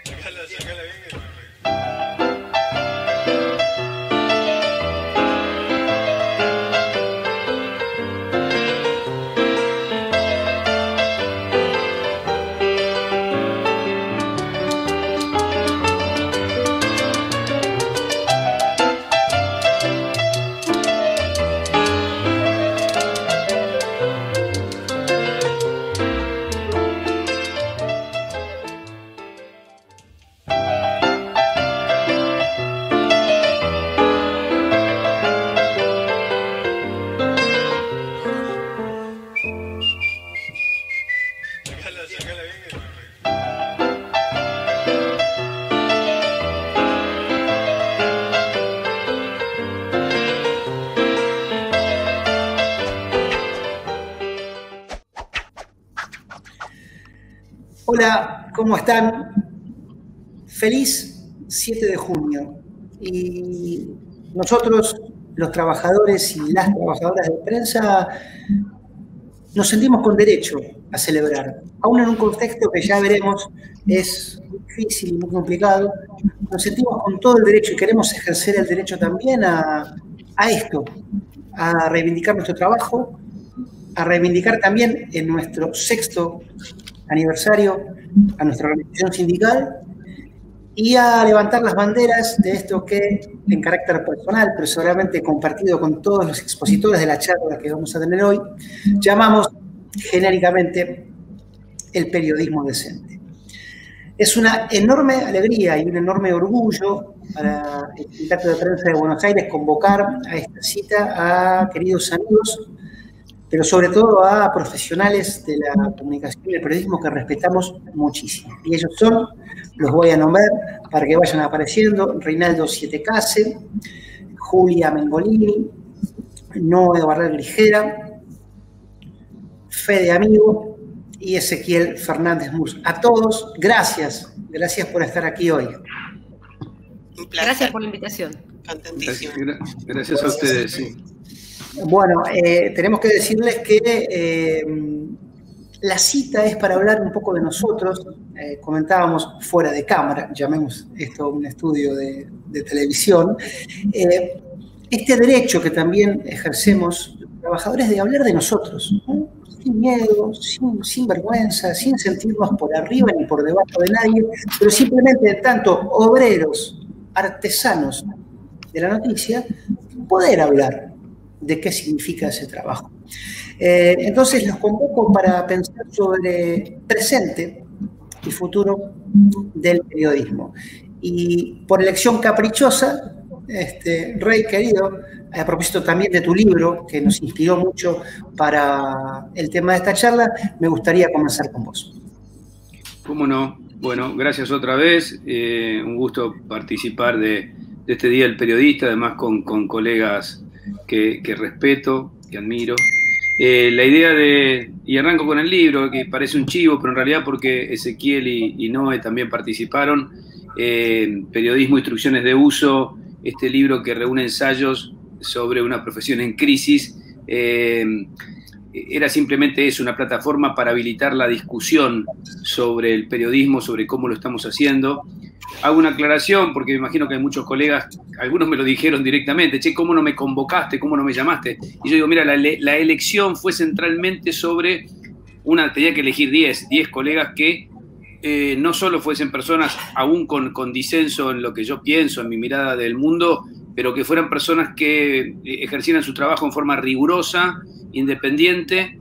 Sacala bien. Sacala bien. Hola, ¿cómo están? Feliz 7 de junio. Y nosotros, los trabajadores y las trabajadoras de prensa, nos sentimos con derecho a celebrar. Aún en un contexto que ya veremos es difícil y muy complicado, nos sentimos con todo el derecho y queremos ejercer el derecho también a esto, a reivindicar nuestro trabajo, a reivindicar también en nuestro 6º aniversario a nuestra organización sindical y a levantar las banderas de esto que, en carácter personal, pero seguramente compartido con todos los expositores de la charla que vamos a tener hoy, llamamos genéricamente el periodismo decente. Es una enorme alegría y un enorme orgullo para el Sindicato de Prensa de Buenos Aires convocar a esta cita a queridos amigos, pero sobre todo a profesionales de la comunicación y el periodismo que respetamos muchísimo. Y ellos son, los voy a nombrar para que vayan apareciendo: Reinaldo Sietecase, Julia Mengolini, Noé Barral Grijera, Fede Amigo y Ezequiel Fernández Murs. A todos, gracias por estar aquí hoy. Un placer. Gracias por la invitación. Gracias a ustedes. Sí. Bueno, tenemos que decirles que la cita es para hablar un poco de nosotros. Comentábamos fuera de cámara, llamemos esto un estudio de televisión, este derecho que también ejercemos los trabajadores de hablar de nosotros, ¿no? Sin miedo, sin vergüenza, sin sentirnos por arriba ni por debajo de nadie, pero simplemente tanto obreros, artesanos de la noticia, poder hablar de qué significa ese trabajo. Entonces los convoco para pensar sobre presente y futuro del periodismo. Y por elección caprichosa, Rey querido, a propósito también de tu libro, que nos inspiró mucho para el tema de esta charla, me gustaría comenzar con vos. ¿Cómo no? Bueno, gracias otra vez. Un gusto participar de este Día del Periodista, además con colegas que respeto, que admiro. La idea y arranco con el libro, que parece un chivo, pero en realidad porque Ezequiel y Noé también participaron, Periodismo, Instrucciones de Uso, este libro que reúne ensayos sobre una profesión en crisis, era simplemente eso, una plataforma para habilitar la discusión sobre el periodismo, sobre cómo lo estamos haciendo. Hago una aclaración porque me imagino que hay muchos colegas, algunos me lo dijeron directamente: che, ¿cómo no me convocaste? ¿Cómo no me llamaste? Y yo digo, mira, la elección fue centralmente sobre tenía que elegir 10 colegas que no solo fuesen personas aún con disenso en lo que yo pienso, en mi mirada del mundo, pero que fueran personas que ejercieran su trabajo en forma rigurosa, independiente,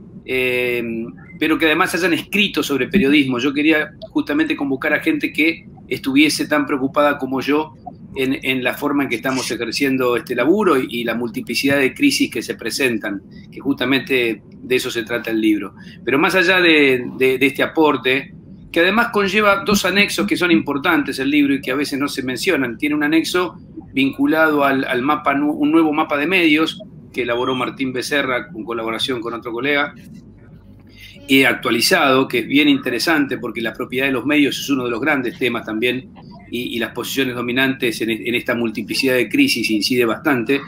pero que además hayan escrito sobre periodismo. Yo quería justamente convocar a gente que estuviese tan preocupada como yo en la forma en que estamos ejerciendo este laburo y la multiplicidad de crisis que se presentan, que justamente de eso se trata el libro. Pero más allá de este aporte, que además conlleva 2 anexos que son importantes el libro y que a veces no se mencionan. Tiene un anexo vinculado al mapa, un nuevo mapa de medios que elaboró Martín Becerra en colaboración con otro colega, y actualizado, que es bien interesante porque la propiedad de los medios es uno de los grandes temas también, y las posiciones dominantes en esta multiplicidad de crisis incide bastante,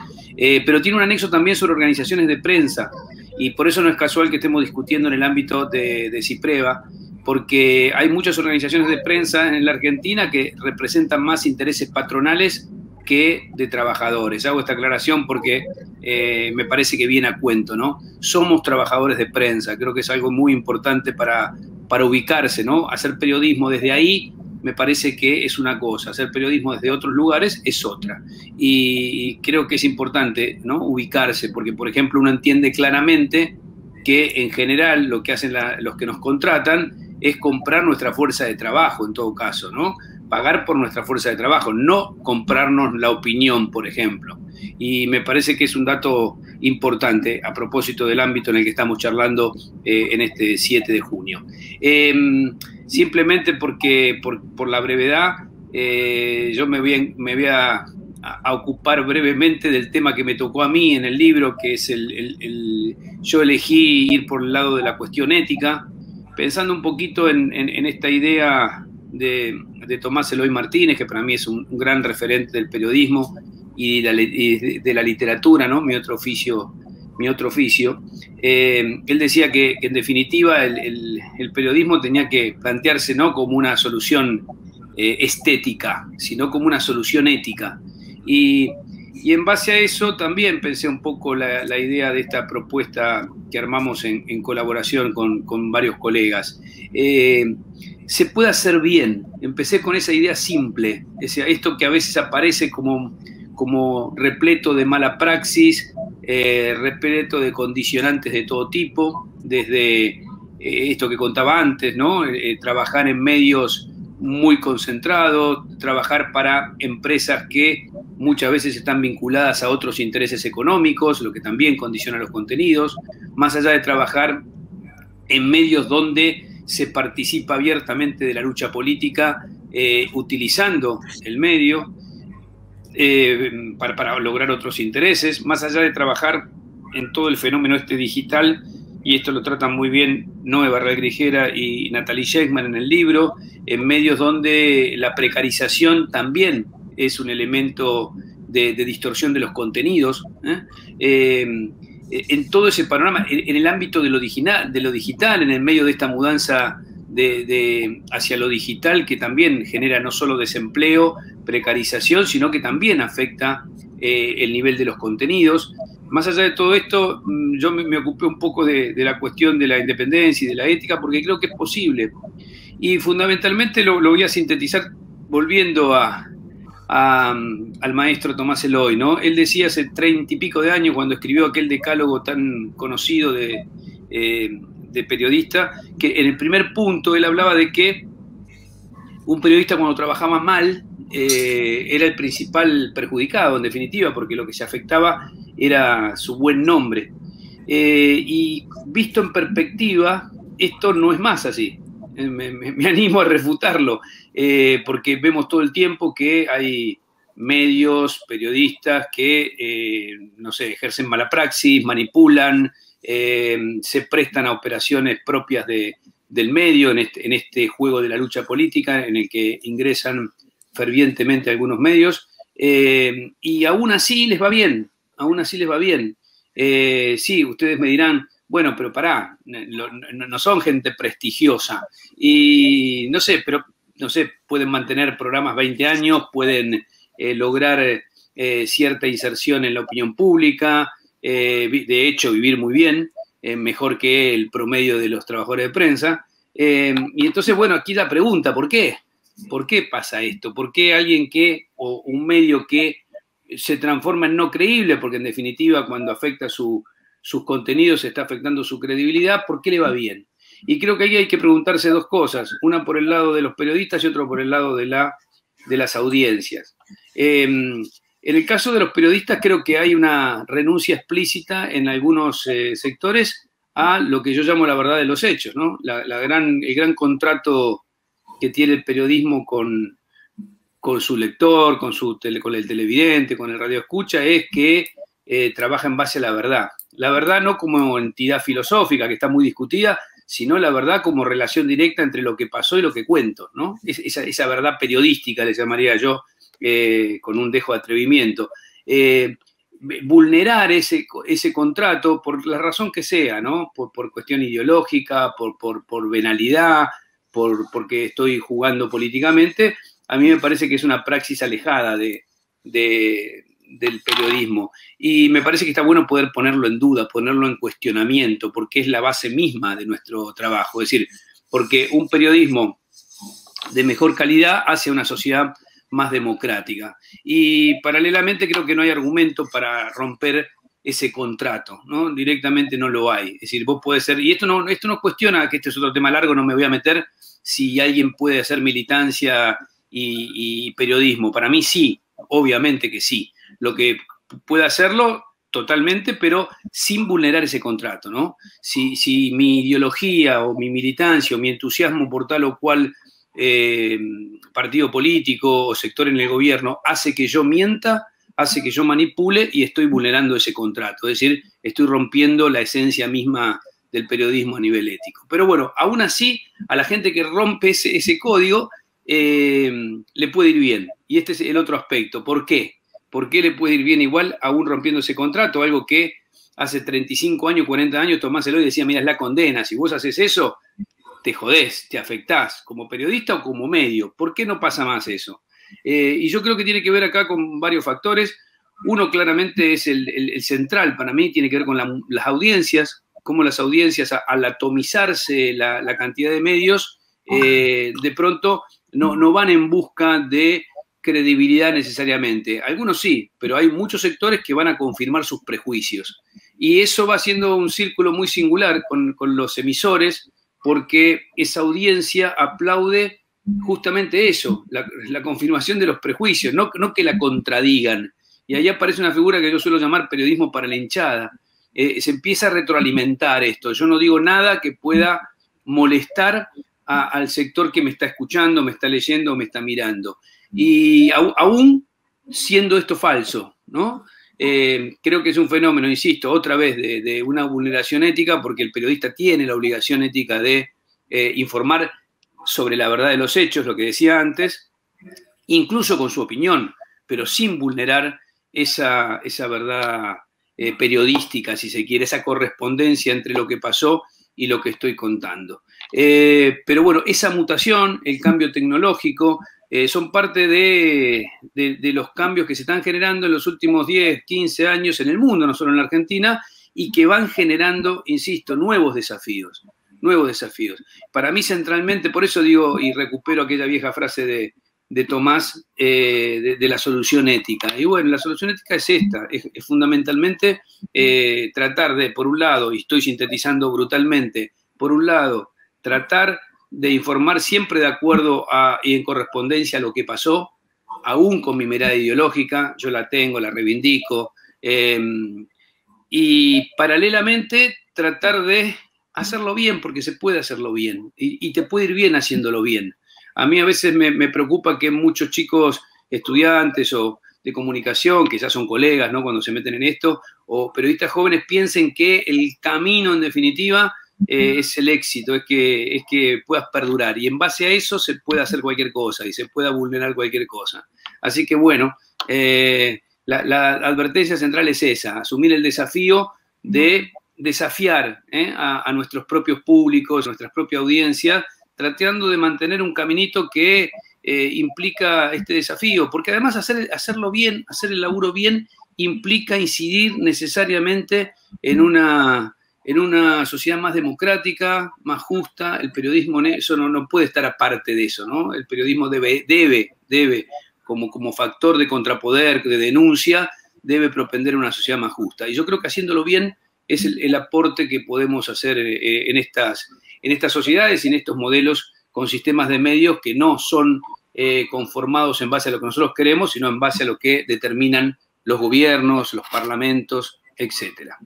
pero tiene un anexo también sobre organizaciones de prensa, y por eso no es casual que estemos discutiendo en el ámbito de CIPREVA, porque hay muchas organizaciones de prensa en la Argentina que representan más intereses patronales que de trabajadores. Hago esta aclaración porque me parece que viene a cuento, ¿no? Somos trabajadores de prensa, creo que es algo muy importante para ubicarse, ¿no? Hacer periodismo desde ahí me parece que es una cosa, hacer periodismo desde otros lugares es otra. Y creo que es importante, ¿no?, ubicarse, porque, por ejemplo, uno entiende claramente que en general lo que hacen los que nos contratan es comprar nuestra fuerza de trabajo, en todo caso, ¿no? Pagar por nuestra fuerza de trabajo, no comprarnos la opinión, por ejemplo. Y me parece que es un dato importante a propósito del ámbito en el que estamos charlando en este 7 de junio. Simplemente porque, por la brevedad, yo me voy a ocupar brevemente del tema que me tocó a mí en el libro, que es yo elegí ir por el lado de la cuestión ética, pensando un poquito en esta idea de Tomás Eloy Martínez, que para mí es un gran referente del periodismo y de la literatura, ¿no? Mi otro oficio. Él decía que en definitiva el periodismo tenía que plantearse no como una solución estética, sino como una solución ética. Y en base a eso también pensé un poco la idea de esta propuesta que armamos en colaboración con varios colegas. Se puede hacer bien. Empecé con esa idea simple, esto que a veces aparece como repleto de mala praxis, repleto de condicionantes de todo tipo, desde esto que contaba antes, ¿no? Trabajar en medios muy concentrados, trabajar para empresas que muchas veces están vinculadas a otros intereses económicos, lo que también condiciona los contenidos, más allá de trabajar en medios donde se participa abiertamente de la lucha política, utilizando el medio para lograr otros intereses, más allá de trabajar en todo el fenómeno digital, y esto lo tratan muy bien Noé Barral Grijera y Natalie Sheikhman en el libro, en medios donde la precarización también es un elemento de distorsión de los contenidos, en todo ese panorama, en el ámbito de lo digital, en el medio de esta mudanza hacia lo digital, que también genera no solo desempleo, precarización, sino que también afecta el nivel de los contenidos. Más allá de todo esto, yo me ocupé un poco de la cuestión de la independencia y de la ética, porque creo que es posible. Y fundamentalmente lo voy a sintetizar volviendo al maestro Tomás Eloy, ¿no? Él decía hace 30 y pico de años, cuando escribió aquel decálogo tan conocido de periodista, que en el primer punto él hablaba de que un periodista, cuando trabajaba mal, era el principal perjudicado, en definitiva, porque lo que se afectaba era su buen nombre. Y visto en perspectiva, esto no es más así. Me animo a refutarlo, porque vemos todo el tiempo que hay medios, periodistas que, no sé, ejercen mala praxis, manipulan, se prestan a operaciones propias del medio en este juego de la lucha política en el que ingresan fervientemente algunos medios, y aún así les va bien, sí, ustedes me dirán, bueno, pero pará, no son gente prestigiosa, y no sé, pueden mantener programas 20 años, pueden lograr cierta inserción en la opinión pública, de hecho vivir muy bien, mejor que el promedio de los trabajadores de prensa, y entonces, bueno, aquí la pregunta, ¿por qué? ¿Por qué pasa esto? ¿Por qué alguien o un medio que se transforma en no creíble? Porque en definitiva, cuando afecta sus contenidos, está afectando su credibilidad. ¿Por qué le va bien? Y creo que ahí hay que preguntarse dos cosas, una por el lado de los periodistas y otra por el lado de las audiencias. En el caso de los periodistas, creo que hay una renuncia explícita en algunos sectores a lo que yo llamo la verdad de los hechos, ¿no? El gran contrato que tiene el periodismo con su lector, con el televidente, con el radioescucha, es que trabaja en base a la verdad. La verdad no como entidad filosófica, que está muy discutida, sino la verdad como relación directa entre lo que pasó y lo que cuento, ¿no? Esa verdad periodística, le llamaría yo, con un dejo de atrevimiento. Vulnerar ese contrato por la razón que sea, ¿no? Por cuestión ideológica, por venalidad, porque estoy jugando políticamente, a mí me parece que es una praxis alejada del periodismo. Y me parece que está bueno poder ponerlo en duda, ponerlo en cuestionamiento, porque es la base misma de nuestro trabajo. Es decir, porque un periodismo de mejor calidad hace una sociedad más democrática. Y paralelamente creo que no hay argumento para romper ese contrato, ¿no? Directamente no lo hay. Es decir, vos podés ser, y esto no cuestiona, que este es otro tema largo, no me voy a meter, si alguien puede hacer militancia y periodismo. Para mí sí, obviamente que sí. Lo que puede hacerlo totalmente, pero sin vulnerar ese contrato, ¿no? Si mi ideología o mi militancia o mi entusiasmo por tal o cual partido político o sector en el gobierno hace que yo mienta, hace que yo manipule y estoy vulnerando ese contrato. Es decir, estoy rompiendo la esencia misma del periodismo a nivel ético. Pero bueno, aún así, a la gente que rompe ese código le puede ir bien. Y este es el otro aspecto. ¿Por qué? ¿Por qué le puede ir bien igual aún rompiendo ese contrato? Algo que hace 35 años, 40 años Tomás Eloy decía, mira, es la condena. Si vos haces eso, te jodés, te afectás como periodista o como medio. ¿Por qué no pasa más eso? Y yo creo que tiene que ver acá con varios factores. Uno claramente es el central para mí, tiene que ver con las audiencias, cómo las audiencias al atomizarse la cantidad de medios, de pronto no van en busca de credibilidad necesariamente. Algunos sí, pero hay muchos sectores que van a confirmar sus prejuicios. Y eso va siendo un círculo muy singular con los emisores, porque esa audiencia aplaude justamente eso, la confirmación de los prejuicios, no que la contradigan. Y ahí aparece una figura que yo suelo llamar periodismo para la hinchada. Se empieza a retroalimentar esto. Yo no digo nada que pueda molestar al sector que me está escuchando, me está leyendo, me está mirando. Y aún siendo esto falso, ¿no? Creo que es un fenómeno, insisto, otra vez de una vulneración ética, porque el periodista tiene la obligación ética de informar sobre la verdad de los hechos, lo que decía antes, incluso con su opinión, pero sin vulnerar esa verdad periodística, si se quiere, esa correspondencia entre lo que pasó y lo que estoy contando. Pero bueno, esa mutación, el cambio tecnológico, son parte de los cambios que se están generando en los últimos 10, 15 años en el mundo, no solo en la Argentina, y que van generando, insisto, nuevos desafíos. Para mí centralmente, por eso digo y recupero aquella vieja frase de Tomás de la solución ética. Y bueno, la solución ética es esta, es fundamentalmente tratar de, por un lado, y estoy sintetizando brutalmente, por un lado, tratar de informar siempre de acuerdo y en correspondencia a lo que pasó, aún con mi mirada ideológica, yo la tengo, la reivindico, y paralelamente tratar de hacerlo bien, porque se puede hacerlo bien, y te puede ir bien haciéndolo bien. A mí a veces me preocupa que muchos chicos estudiantes o de comunicación, que ya son colegas, ¿no?, cuando se meten en esto, o periodistas jóvenes piensen que el camino, en definitiva, es el éxito, es que puedas perdurar. Y en base a eso se puede hacer cualquier cosa y se pueda vulnerar cualquier cosa. Así que, bueno, la advertencia central es esa, asumir el desafío de desafiar a nuestros propios públicos, a nuestra propia audiencia, tratando de mantener un caminito que implica este desafío, porque además hacerlo bien, hacer el laburo bien, implica incidir necesariamente en una sociedad más democrática, más justa. El periodismo eso no puede estar aparte de eso, ¿no? El periodismo debe como factor de contrapoder, de denuncia, debe propender a una sociedad más justa. Y yo creo que haciéndolo bien es el aporte que podemos hacer en estas sociedades y en estos modelos con sistemas de medios que no son conformados en base a lo que nosotros queremos, sino en base a lo que determinan los gobiernos, los parlamentos, etcétera.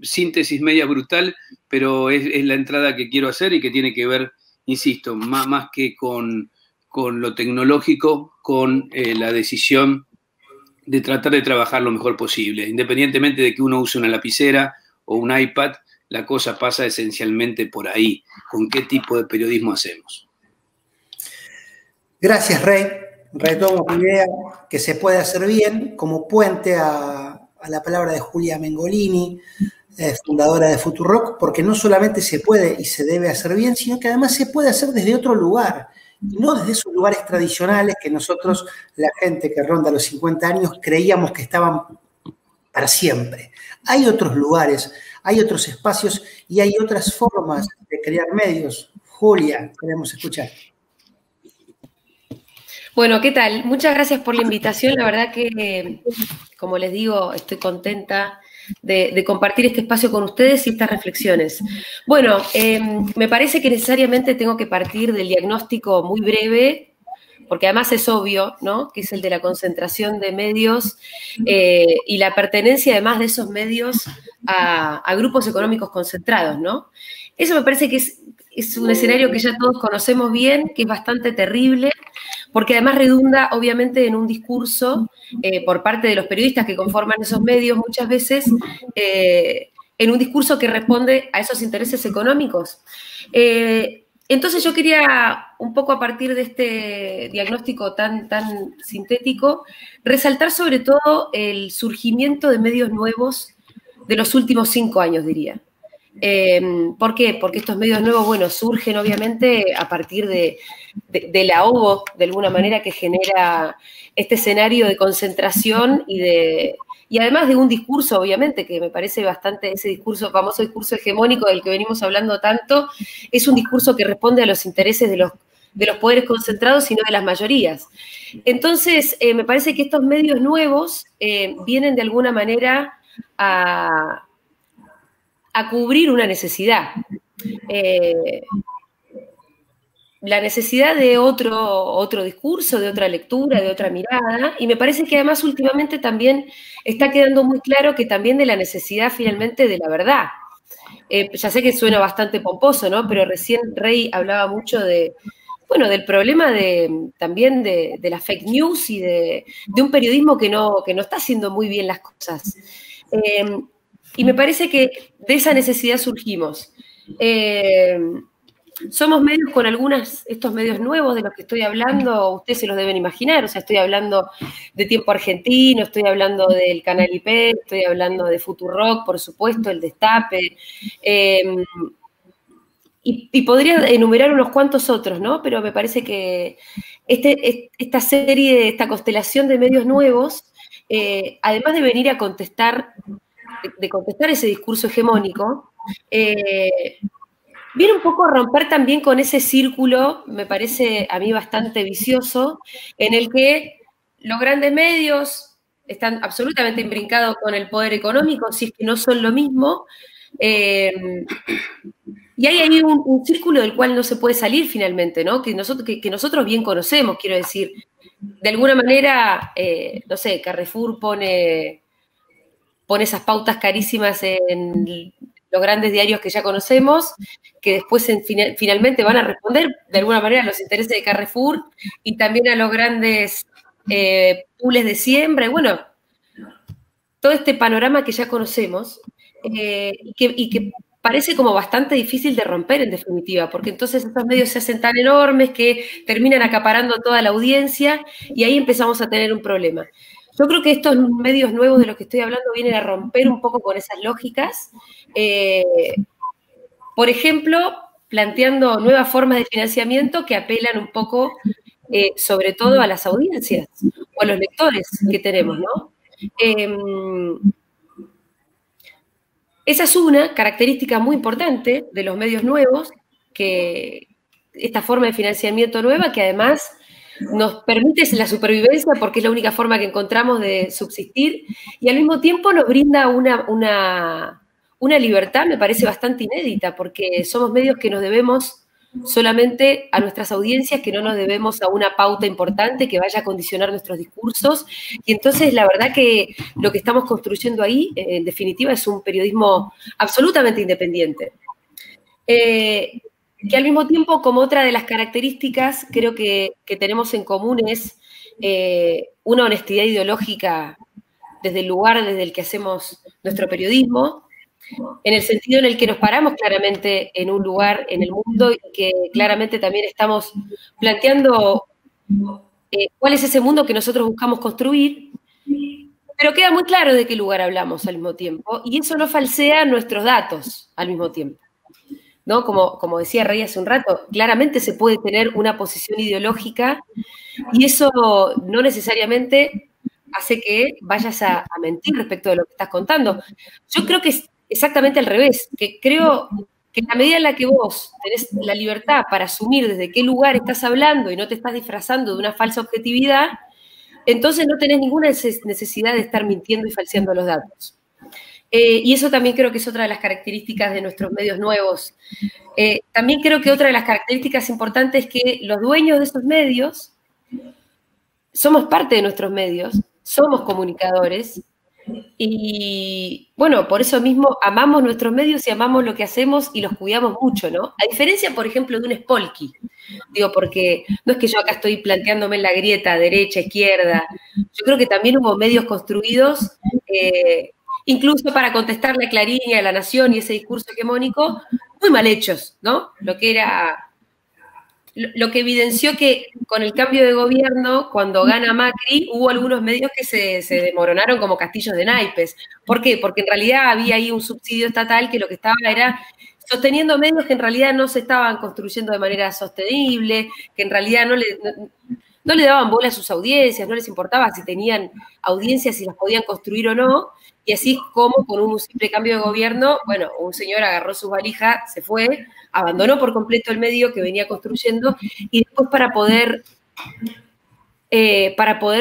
Síntesis media brutal, pero es la entrada que quiero hacer y que tiene que ver, insisto, más que con lo tecnológico, con la decisión de tratar de trabajar lo mejor posible. Independientemente de que uno use una lapicera o un iPad, la cosa pasa esencialmente por ahí, con qué tipo de periodismo hacemos. Gracias, Rey. Retomo tu idea que se puede hacer bien como puente a la palabra de Julia Mengolini, fundadora de Futurock, porque no solamente se puede y se debe hacer bien, sino que además se puede hacer desde otro lugar, y no desde esos lugares tradicionales que nosotros, la gente que ronda los 50 años, creíamos que estaban para siempre. Hay otros lugares, hay otros espacios y hay otras formas de crear medios. Julia, queremos escuchar. Bueno, ¿qué tal? Muchas gracias por la invitación. La verdad que, como les digo, estoy contenta de compartir este espacio con ustedes y estas reflexiones. Bueno, me parece que necesariamente tengo que partir del diagnóstico muy breve, porque además es obvio, ¿no?, que es el de la concentración de medios y la pertenencia además de esos medios a grupos económicos concentrados, ¿no? Eso me parece que es un escenario que ya todos conocemos bien, que es bastante terrible, porque además redunda obviamente en un discurso por parte de los periodistas que conforman esos medios muchas veces, en un discurso que responde a esos intereses económicos. Entonces yo quería, un poco a partir de este diagnóstico tan sintético, resaltar sobre todo el surgimiento de medios nuevos de los últimos 5 años, diría. ¿Por qué? Porque estos medios nuevos, bueno, surgen obviamente a partir del ahogo, de alguna manera, que genera este escenario de concentración y además de un discurso, obviamente, que me parece bastante, ese discurso, famoso discurso hegemónico del que venimos hablando tanto, es un discurso que responde a los intereses de los poderes concentrados y no de las mayorías. Entonces, me parece que estos medios nuevos vienen de alguna manera a cubrir una necesidad. La necesidad de otro discurso, de otra lectura, de otra mirada, y me parece que además últimamente también está quedando muy claro que también de la necesidad finalmente de la verdad. Ya sé que suena bastante pomposo, ¿no? Pero recién Rey hablaba mucho bueno, del problema también de las fake news y de un periodismo que no está haciendo muy bien las cosas. Y me parece que de esa necesidad surgimos. Somos medios con estos medios nuevos de los que estoy hablando, ustedes se los deben imaginar, o sea, estoy hablando de Tiempo Argentino, estoy hablando del Canal IP, estoy hablando de Futurock, por supuesto, el Destape, y podría enumerar unos cuantos otros, ¿no? Pero me parece que esta constelación de medios nuevos, además de venir a contestar ese discurso hegemónico, viene un poco a romper también con ese círculo, me parece a mí bastante vicioso, en el que los grandes medios están absolutamente imbrincados con el poder económico, si es que no son lo mismo, y hay ahí un círculo del cual no se puede salir finalmente, ¿no? Que nosotros bien conocemos, quiero decir. De alguna manera, no sé, Carrefour pone esas pautas carísimas en los grandes diarios que ya conocemos, que después finalmente van a responder de alguna manera a los intereses de Carrefour y también a los grandes pools de siembra, y bueno, todo este panorama que ya conocemos y que parece como bastante difícil de romper en definitiva, porque entonces estos medios se hacen tan enormes que terminan acaparando toda la audiencia y ahí empezamos a tener un problema. Yo creo que estos medios nuevos de los que estoy hablando vienen a romper un poco con esas lógicas. Por ejemplo, planteando nuevas formas de financiamiento que apelan un poco, sobre todo a las audiencias o a los lectores que tenemos, ¿no? Esa es una característica muy importante de los medios nuevos, que esta forma de financiamiento nueva que además nos permite la supervivencia porque es la única forma que encontramos de subsistir y al mismo tiempo nos brinda una libertad, me parece bastante inédita, porque somos medios que nos debemos solamente a nuestras audiencias, que no nos debemos a una pauta importante que vaya a condicionar nuestros discursos, y entonces la verdad que lo que estamos construyendo ahí, en definitiva, es un periodismo absolutamente independiente. Que al mismo tiempo, como otra de las características, creo que tenemos en común es una honestidad ideológica desde el lugar desde el que hacemos nuestro periodismo, en el sentido en el que nos paramos claramente en un lugar en el mundo y que claramente también estamos planteando cuál es ese mundo que nosotros buscamos construir, Pero queda muy claro de qué lugar hablamos al mismo tiempo, y eso no falsea nuestros datos al mismo tiempo, ¿no? Como decía Rey hace un rato, claramente se puede tener una posición ideológica y eso no necesariamente hace que vayas a mentir respecto de lo que estás contando. Yo creo que es exactamente al revés, que creo que en la medida en la que vos tenés la libertad para asumir desde qué lugar estás hablando y no te estás disfrazando de una falsa objetividad, entonces no tenés ninguna necesidad de estar mintiendo y falseando los datos. Y eso también creo que es otra de las características de nuestros medios nuevos. También creo que otra de las características importantes es que los dueños de esos medios somos parte de nuestros medios, somos comunicadores y, bueno, por eso mismo amamos nuestros medios y amamos lo que hacemos y los cuidamos mucho, ¿no? A diferencia, por ejemplo, de un Spolky. Digo, porque no es que yo acá estoy planteándome en la grieta derecha, izquierda. Yo creo que también hubo medios construidos, incluso para contestarle a Clarín y a La Nación y ese discurso hegemónico, muy mal hechos, ¿no? Lo que evidenció que con el cambio de gobierno, cuando gana Macri, hubo algunos medios que se desmoronaron como castillos de naipes. ¿Por qué? Porque en realidad había ahí un subsidio estatal que lo que estaba era sosteniendo medios que en realidad no se estaban construyendo de manera sostenible, que en realidad no le daban bola a sus audiencias, no les importaba si tenían audiencias, si las podían construir o no, y así es como con un simple cambio de gobierno, bueno, un señor agarró sus valijas, se fue, abandonó por completo el medio que venía construyendo, y después para poder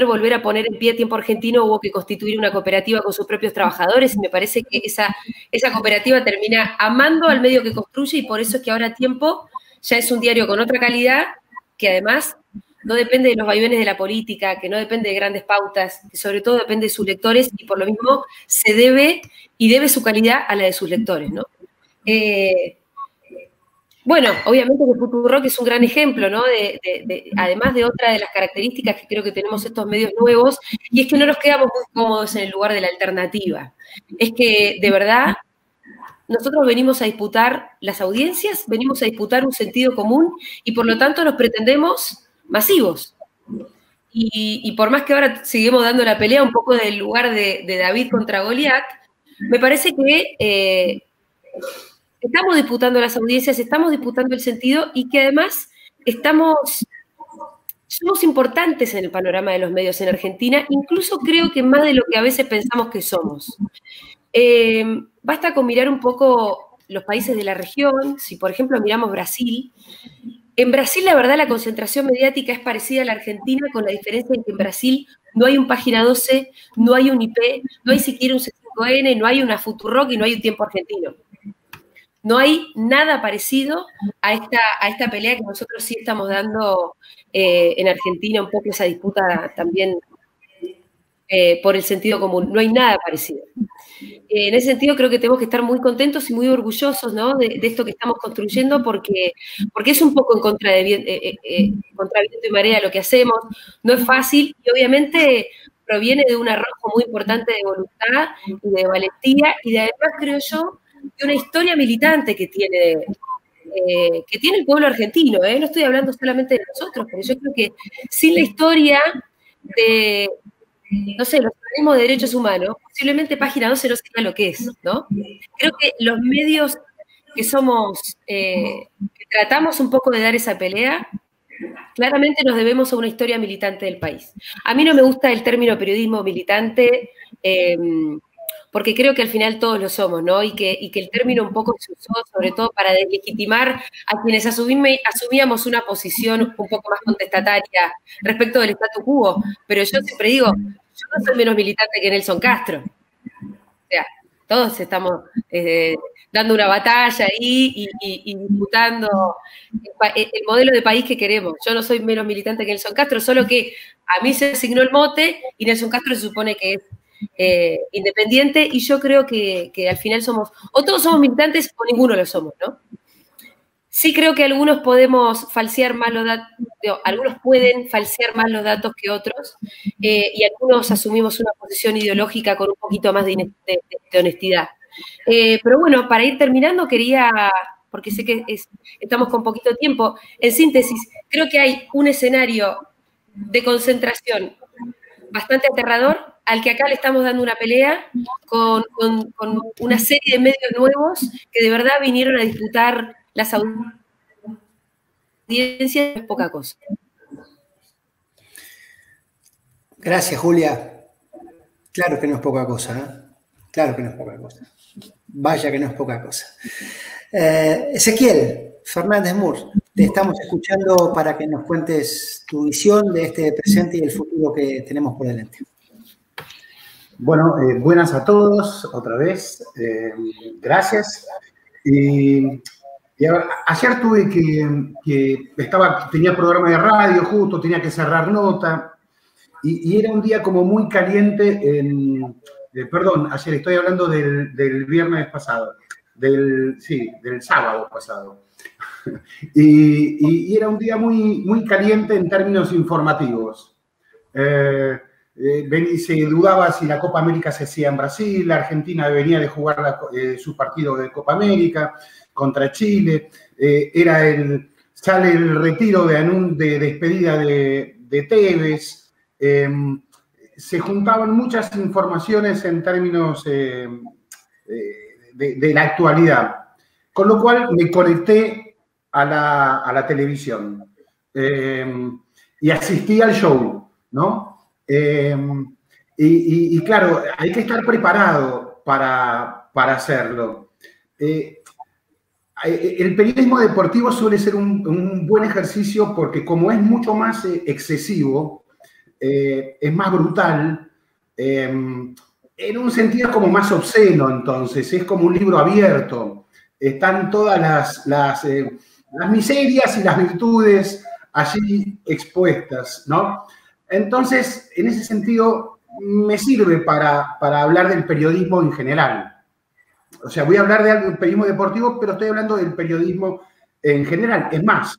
volver a poner en pie Tiempo Argentino hubo que constituir una cooperativa con sus propios trabajadores, y me parece que esa cooperativa termina amando al medio que construye, y por eso es que ahora Tiempo ya es un diario con otra calidad, que además no depende de los vaivenes de la política, que no depende de grandes pautas, que sobre todo depende de sus lectores, y por lo mismo se debe su calidad a la de sus lectores, ¿no? Bueno, obviamente que Futurock es un gran ejemplo, ¿no? Además de otra de las características que creo que tenemos estos medios nuevos, y es que no nos quedamos muy cómodos en el lugar de la alternativa. Es que, de verdad, nosotros venimos a disputar las audiencias, venimos a disputar un sentido común, y por lo tanto nos pretendemos masivos. Y por más que ahora seguimos dando la pelea un poco del lugar de David contra Goliat, me parece que estamos disputando las audiencias, estamos disputando el sentido, y que además somos importantes en el panorama de los medios en Argentina, incluso creo que más de lo que a veces pensamos que somos. Basta con mirar un poco los países de la región. Si por ejemplo miramos Brasil, en Brasil la verdad la concentración mediática es parecida a la Argentina, con la diferencia en que en Brasil no hay un Página 12, no hay un IP, no hay siquiera un C5N, no hay una Futurock y no hay un Tiempo Argentino. No hay nada parecido a esta pelea que nosotros sí estamos dando en Argentina, un poco esa disputa también por el sentido común. No hay nada parecido. En ese sentido creo que tenemos que estar muy contentos y muy orgullosos, ¿no? de esto que estamos construyendo, porque es un poco en contra de viento y marea lo que hacemos. No es fácil y obviamente proviene de un arrojo muy importante de voluntad y de valentía, y de además, creo yo, de una historia militante que tiene el pueblo argentino. No estoy hablando solamente de nosotros, pero yo creo que sin la historia de, no sé, los organismos de derechos humanos, posiblemente Página 12 no sepa lo que es, ¿no? Creo que los medios que tratamos un poco de dar esa pelea, claramente nos debemos a una historia militante del país. A mí no me gusta el término periodismo militante, porque creo que al final todos lo somos, ¿no? Y que el término un poco se usó sobre todo para deslegitimar a quienes asumíamos una posición un poco más contestataria respecto del statu quo. Pero yo siempre digo, yo no soy menos militante que Nelson Castro. O sea, todos estamos dando una batalla ahí y disputando el modelo de país que queremos. Yo no soy menos militante que Nelson Castro, solo que a mí se asignó el mote y Nelson Castro se supone que es independiente, y yo creo que al final o todos somos militantes o ninguno lo somos, ¿no? Sí creo que algunos podemos falsear más los datos, algunos pueden falsear más los datos que otros, y algunos asumimos una posición ideológica con un poquito más de honestidad. Pero bueno, para ir terminando porque sé que estamos con poquito tiempo, en síntesis, creo que hay un escenario de concentración bastante aterrador, al que acá le estamos dando una pelea con una serie de medios nuevos que de verdad vinieron a disputar las audiencias, no es poca cosa. Gracias, Julia. Claro que no es poca cosa, ¿eh? Claro que no es poca cosa. Vaya que no es poca cosa. Ezequiel Fernández Murs, te estamos escuchando para que nos cuentes tu visión de este presente y el futuro que tenemos por delante. Bueno, buenas a todos, otra vez. Gracias. Y a ver, ayer tuve tenía programa de radio justo, tenía que cerrar nota, y era un día como muy caliente perdón, ayer estoy hablando del viernes pasado, del sábado pasado. Y era un día muy, muy caliente en términos informativos. Se dudaba si la Copa América se hacía en Brasil, la Argentina venía de jugar su partido de Copa América contra Chile, sale el retiro de despedida de Tevez, se juntaban muchas informaciones en términos de la actualidad, con lo cual me conecté a la televisión y asistí al show, ¿no? Y claro, hay que estar preparado para hacerlo. El periodismo deportivo suele ser un buen ejercicio porque como es mucho más excesivo, es más brutal, en un sentido como más obsceno, entonces, es como un libro abierto. Están todas las miserias y las virtudes allí expuestas, ¿no? Entonces, en ese sentido, me sirve para hablar del periodismo en general. O sea, voy a hablar del periodismo deportivo, pero estoy hablando del periodismo en general. Es más,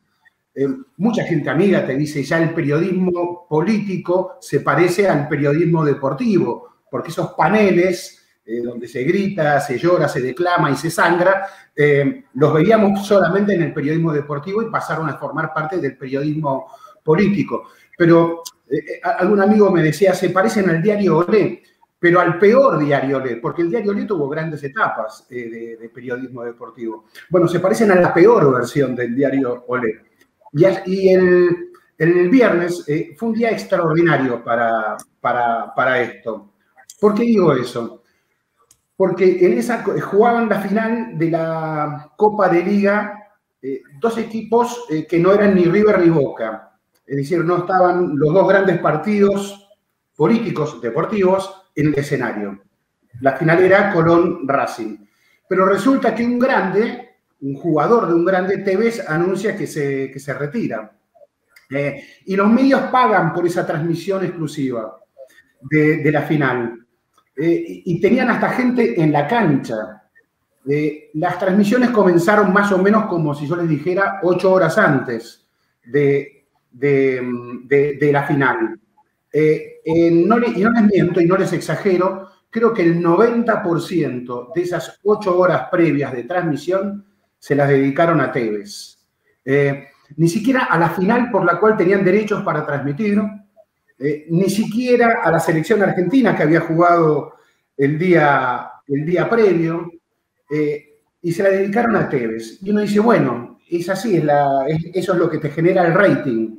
mucha gente amiga te dice ya el periodismo político se parece al periodismo deportivo, porque esos paneles donde se grita, se llora, se declama y se sangra, los veíamos solamente en el periodismo deportivo y pasaron a formar parte del periodismo político. Pero algún amigo me decía, se parecen al diario Olé, pero al peor diario Olé, porque el diario Olé tuvo grandes etapas de periodismo deportivo. Bueno, se parecen a la peor versión del diario Olé. Y el viernes fue un día extraordinario para esto. ¿Por qué digo eso? Porque en esa jugaban la final de la Copa de Liga dos equipos que no eran ni River ni Boca. Es decir, no estaban los dos grandes partidos políticos, deportivos, en el escenario. La final era Colón-Racing. Pero resulta que un jugador de un grande, Tevez, anuncia que se retira. Y los medios pagan por esa transmisión exclusiva de la final. Y tenían hasta gente en la cancha. Las transmisiones comenzaron más o menos como si yo les dijera 8 horas antes de la final. Y no les miento y no les exagero, creo que el 90% de esas 8 horas previas de transmisión se las dedicaron a Tevez. Ni siquiera a la final por la cual tenían derechos para transmitir, ni siquiera a la selección argentina que había jugado el día previo, y se la dedicaron a Tevez. Y uno dice, bueno, es así, eso es lo que te genera el rating.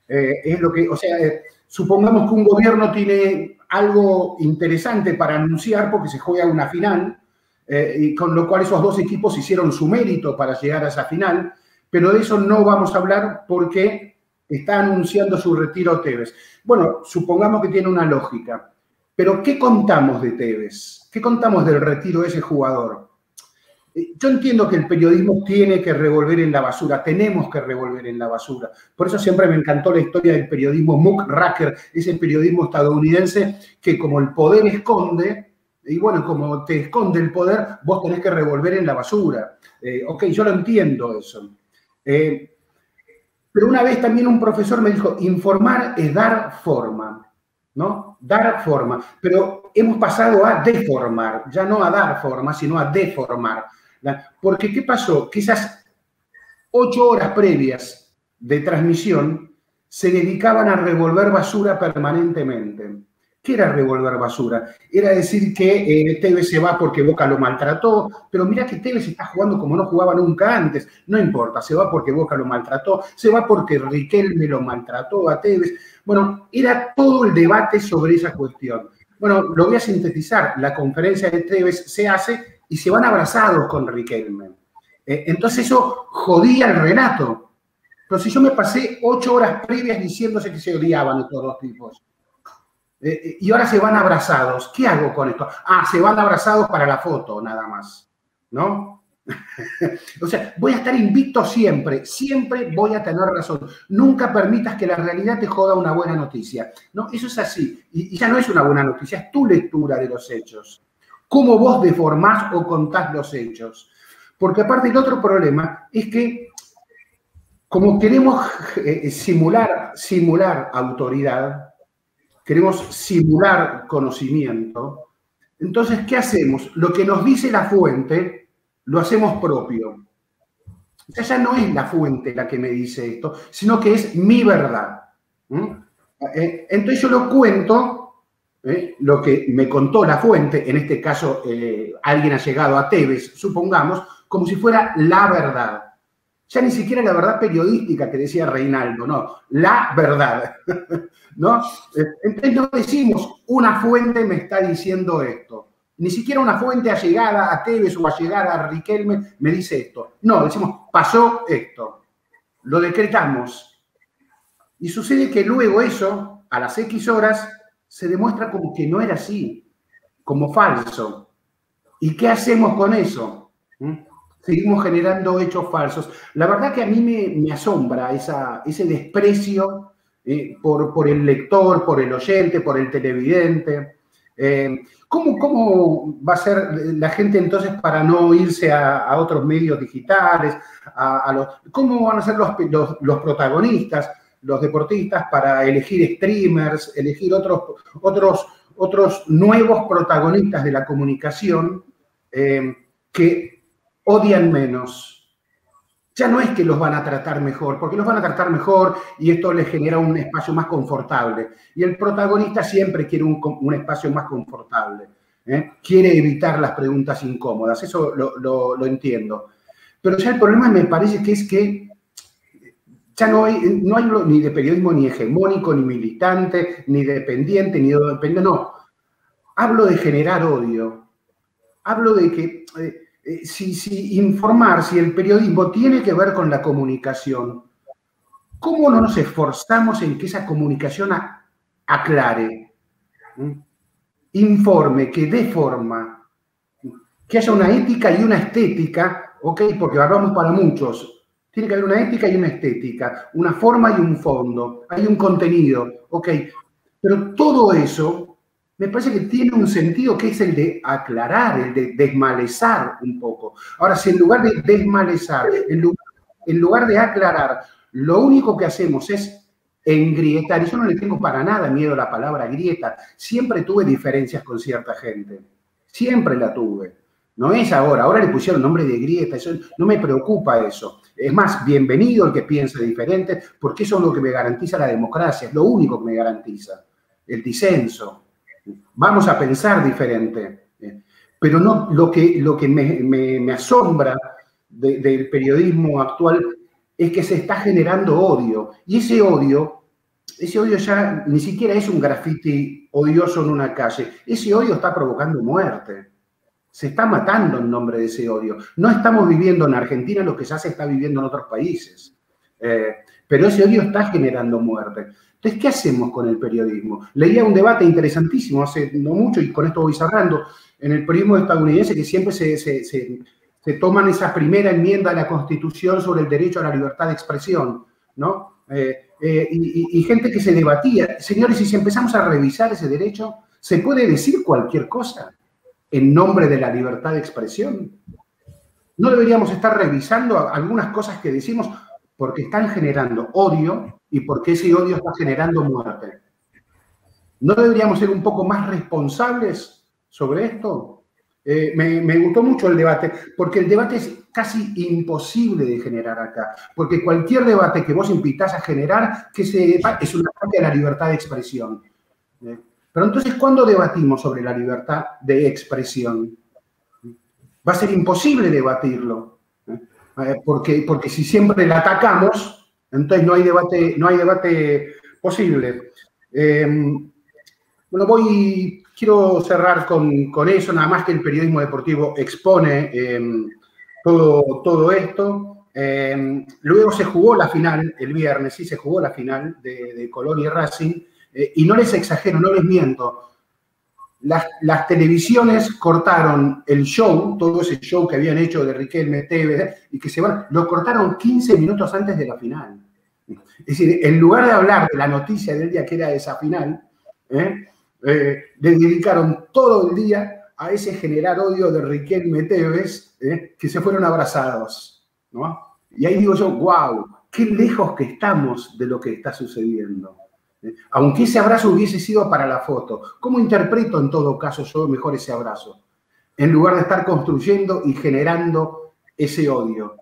Es lo que, o sea, supongamos que un gobierno tiene algo interesante para anunciar porque se juega una final, y con lo cual esos dos equipos hicieron su mérito para llegar a esa final, pero de eso no vamos a hablar porque está anunciando su retiro Tevez. Bueno, supongamos que tiene una lógica, pero ¿qué contamos de Tevez? ¿Qué contamos del retiro de ese jugador? Yo entiendo que el periodismo tiene que revolver en la basura, tenemos que revolver en la basura. Por eso siempre me encantó la historia del periodismo muckraker, ese periodismo estadounidense que como el poder esconde, y bueno, como te esconde el poder, vos tenés que revolver en la basura. Ok, yo lo entiendo eso. Pero una vez también un profesor me dijo, informar es dar forma, ¿no? Dar forma. Pero hemos pasado a deformar, ya no a dar forma, sino a deformar. Porque, ¿qué pasó? Que esas 8 horas previas de transmisión se dedicaban a revolver basura permanentemente. ¿Qué era revolver basura? Era decir que Tevez se va porque Boca lo maltrató, pero mira que Tevez está jugando como no jugaba nunca antes. No importa, se va porque Boca lo maltrató, se va porque Riquelme lo maltrató a Tevez. Bueno, era todo el debate sobre esa cuestión. Bueno, lo voy a sintetizar. La conferencia de Tevez se hace y se van abrazados con Riquelme. Entonces eso jodía el relato. Pero si yo me pasé 8 horas previas diciéndose que se odiaban estos dos tipos, y ahora se van abrazados, ¿qué hago con esto? Ah, se van abrazados para la foto, nada más, ¿no? O sea, voy a estar invicto siempre, siempre voy a tener razón. Nunca permitas que la realidad te joda una buena noticia. No, eso es así. Y ya no es una buena noticia, es tu lectura de los hechos. Cómo vos deformás o contás los hechos. Porque aparte el otro problema es que como queremos simular autoridad, queremos simular conocimiento, entonces, ¿qué hacemos? Lo que nos dice la fuente, lo hacemos propio. O sea, ya no es la fuente la que me dice esto, sino que es mi verdad. Entonces yo lo cuento, lo que me contó la fuente, en este caso alguien ha llegado a Tevez, supongamos, como si fuera la verdad. Ya ni siquiera la verdad periodística que decía Reinaldo, no, la verdad, ¿no? Entonces no decimos, una fuente me está diciendo esto. Ni siquiera una fuente allegada a Tevez o allegada a Riquelme me dice esto. No, decimos, pasó esto. Lo decretamos. Y sucede que luego eso, a las X horas, se demuestra como que no era así, como falso. ¿Y qué hacemos con eso? Seguimos generando hechos falsos. La verdad que a mí me asombra ese desprecio por el lector, por el oyente, por el televidente. ¿Cómo va a ser la gente entonces para no irse a otros medios digitales? ¿Cómo van a ser los protagonistas, los deportistas, para elegir streamers, elegir otros nuevos protagonistas de la comunicación que odian menos? Ya no es que los van a tratar mejor, porque los van a tratar mejor y esto les genera un espacio más confortable. Y el protagonista siempre quiere un espacio más confortable. Quiere evitar las preguntas incómodas, eso lo entiendo. Pero ya el problema me parece que es que ya no hay ni de periodismo ni hegemónico, ni militante, ni dependiente, ni dependiente, no. Hablo de generar odio. Hablo de que si informar, si el periodismo tiene que ver con la comunicación, ¿cómo no nos esforzamos en que esa comunicación aclare, informe, que dé forma, que haya una ética y una estética, ¿ok? Porque hablamos para muchos. Tiene que haber una ética y una estética, una forma y un fondo, hay un contenido, ¿ok? Pero todo eso me parece que tiene un sentido que es el de aclarar, el de desmalezar un poco. Ahora, si en lugar de desmalezar, en lugar de aclarar, lo único que hacemos es engrietar, y yo no le tengo para nada miedo a la palabra grieta, siempre tuve diferencias con cierta gente, siempre la tuve. No es ahora le pusieron nombre de grieta, eso, no me preocupa eso. Es más, bienvenido el que piense diferente, porque eso es lo que me garantiza la democracia, es lo único que me garantiza, el disenso. Vamos a pensar diferente. Pero no, lo que me asombra del periodismo actual es que se está generando odio. Y ese odio ya ni siquiera es un graffiti odioso en una calle. Ese odio está provocando muerte. Se está matando en nombre de ese odio. No estamos viviendo en Argentina lo que ya se está viviendo en otros países. Pero ese odio está generando muerte. Entonces, ¿qué hacemos con el periodismo? Leía un debate interesantísimo hace no mucho, y con esto voy cerrando, en el periodismo estadounidense, que siempre se toman esa primera enmienda a la Constitución sobre el derecho a la libertad de expresión, ¿no? Y gente que se debatía. Señores, y si empezamos a revisar ese derecho, ¿se puede decir cualquier cosa en nombre de la libertad de expresión? ¿No deberíamos estar revisando algunas cosas que decimos porque están generando odio y porque ese odio está generando muerte? ¿No deberíamos ser un poco más responsables sobre esto? Me gustó mucho el debate, porque el debate es casi imposible de generar acá, porque cualquier debate que vos invitás a generar, es un ataque a la libertad de expresión. Pero entonces, ¿cuándo debatimos sobre la libertad de expresión? Va a ser imposible debatirlo, porque si siempre la atacamos, entonces no hay debate posible. Bueno, quiero cerrar con eso, nada más que el periodismo deportivo expone todo esto. Luego se jugó la final, el viernes, sí se jugó la final de Colón y Racing, y no les exagero, no les miento. Las televisiones cortaron el show, todo ese show que habían hecho de Riquelme, Tevez, y que lo cortaron 15 minutos antes de la final. Es decir, en lugar de hablar de la noticia del día que era esa final, le dedicaron todo el día a ese generar odio de Riquelme, Tevez, que se fueron abrazados, ¿no? Y ahí digo yo, wow, qué lejos que estamos de lo que está sucediendo. Aunque ese abrazo hubiese sido para la foto, ¿cómo interpreto en todo caso yo mejor ese abrazo? En lugar de estar construyendo y generando ese odio.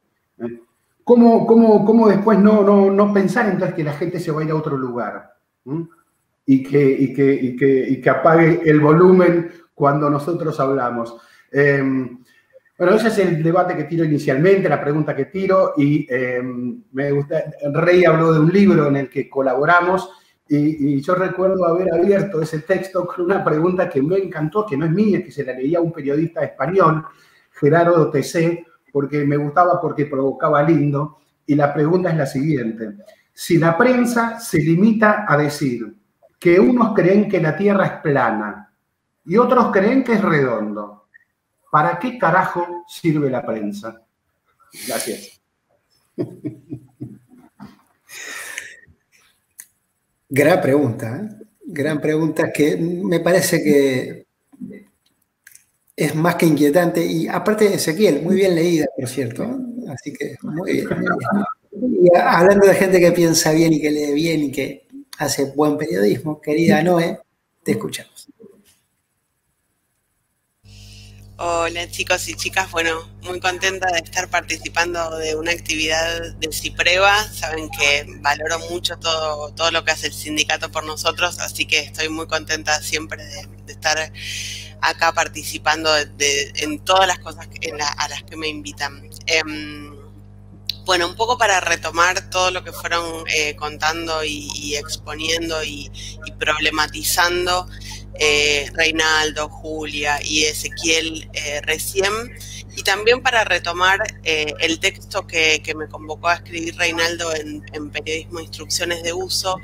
¿Cómo después no pensar entonces que la gente se va a ir a otro lugar? Y que apague el volumen cuando nosotros hablamos. Bueno, ese es el debate que tiro inicialmente, la pregunta que tiro, y me gusta, Rey habló de un libro en el que colaboramos, y yo recuerdo haber abierto ese texto con una pregunta que me encantó, que no es mía, que se la leía a un periodista español, Gerardo TC, porque me gustaba, porque provocaba lindo, y la pregunta es la siguiente: si la prensa se limita a decir que unos creen que la Tierra es plana y otros creen que es redondo, ¿para qué carajo sirve la prensa? Gracias. Gran pregunta, ¿eh? Gran pregunta que me parece que es más que inquietante. Y aparte, Ezequiel, muy bien leída, por cierto, ¿eh? Así que muy bien, muy bien. Y hablando de gente que piensa bien y que lee bien y que hace buen periodismo, querida Noé, te escuchamos. Hola chicos y chicas, bueno, muy contenta de estar participando de una actividad de CIPREVA. Saben que valoro mucho todo lo que hace el sindicato por nosotros, así que estoy muy contenta siempre de estar acá participando en todas las cosas a las que me invitan. Bueno, un poco para retomar todo lo que fueron contando y exponiendo y problematizando Reinaldo, Julia y Ezequiel recién, y también para retomar el texto que me convocó a escribir Reinaldo en Periodismo Instrucciones de Uso,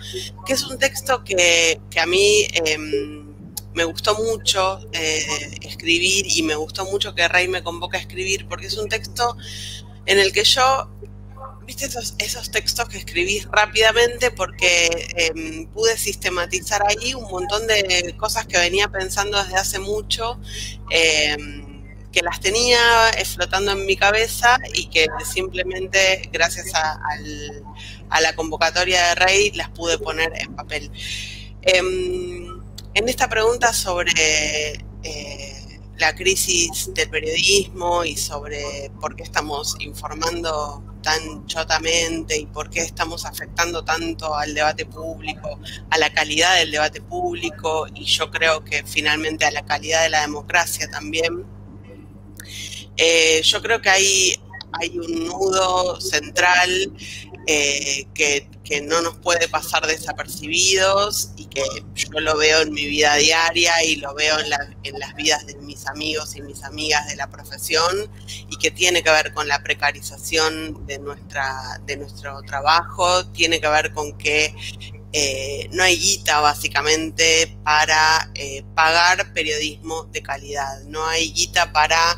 que es un texto que a mí me gustó mucho escribir, y me gustó mucho que Rey me convoque a escribir, porque es un texto en el que yo, viste, esos textos que escribís rápidamente, porque pude sistematizar ahí un montón de cosas que venía pensando desde hace mucho, que las tenía flotando en mi cabeza y que simplemente gracias a la convocatoria de Rey las pude poner en papel. En esta pregunta sobre la crisis del periodismo y sobre por qué estamos informando tan chotamente y por qué estamos afectando tanto al debate público, a la calidad del debate público, y yo creo que finalmente a la calidad de la democracia también, yo creo que hay un nudo central que no nos puede pasar desapercibidos, y que yo lo veo en mi vida diaria y lo veo en las vidas de mis amigos y mis amigas de la profesión, y que tiene que ver con la precarización de nuestro trabajo, tiene que ver con que no hay guita básicamente para pagar periodismo de calidad, no hay guita para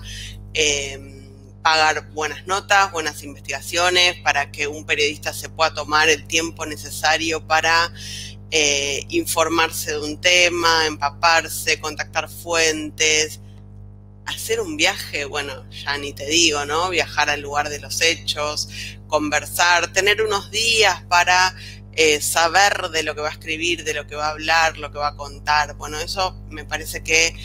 pagar buenas notas, buenas investigaciones, para que un periodista se pueda tomar el tiempo necesario para informarse de un tema, empaparse, contactar fuentes, hacer un viaje, bueno, ya ni te digo, ¿no? Viajar al lugar de los hechos, conversar, tener unos días para saber de lo que va a escribir, de lo que va a hablar, lo que va a contar. Bueno, eso me parece que,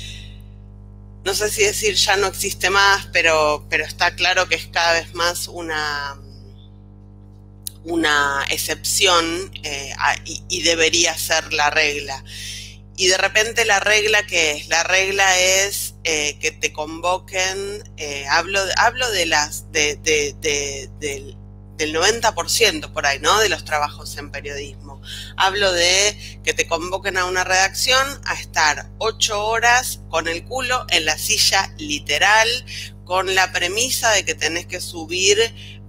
no sé si decir ya no existe más, pero está claro que es cada vez más una excepción y debería ser la regla. Y de repente la regla, ¿qué es? La regla es que te convoquen, hablo del 90% por ahí, ¿no? De los trabajos en periodismo. Hablo de que te convoquen a una redacción a estar 8 horas con el culo en la silla literal, con la premisa de que tenés que subir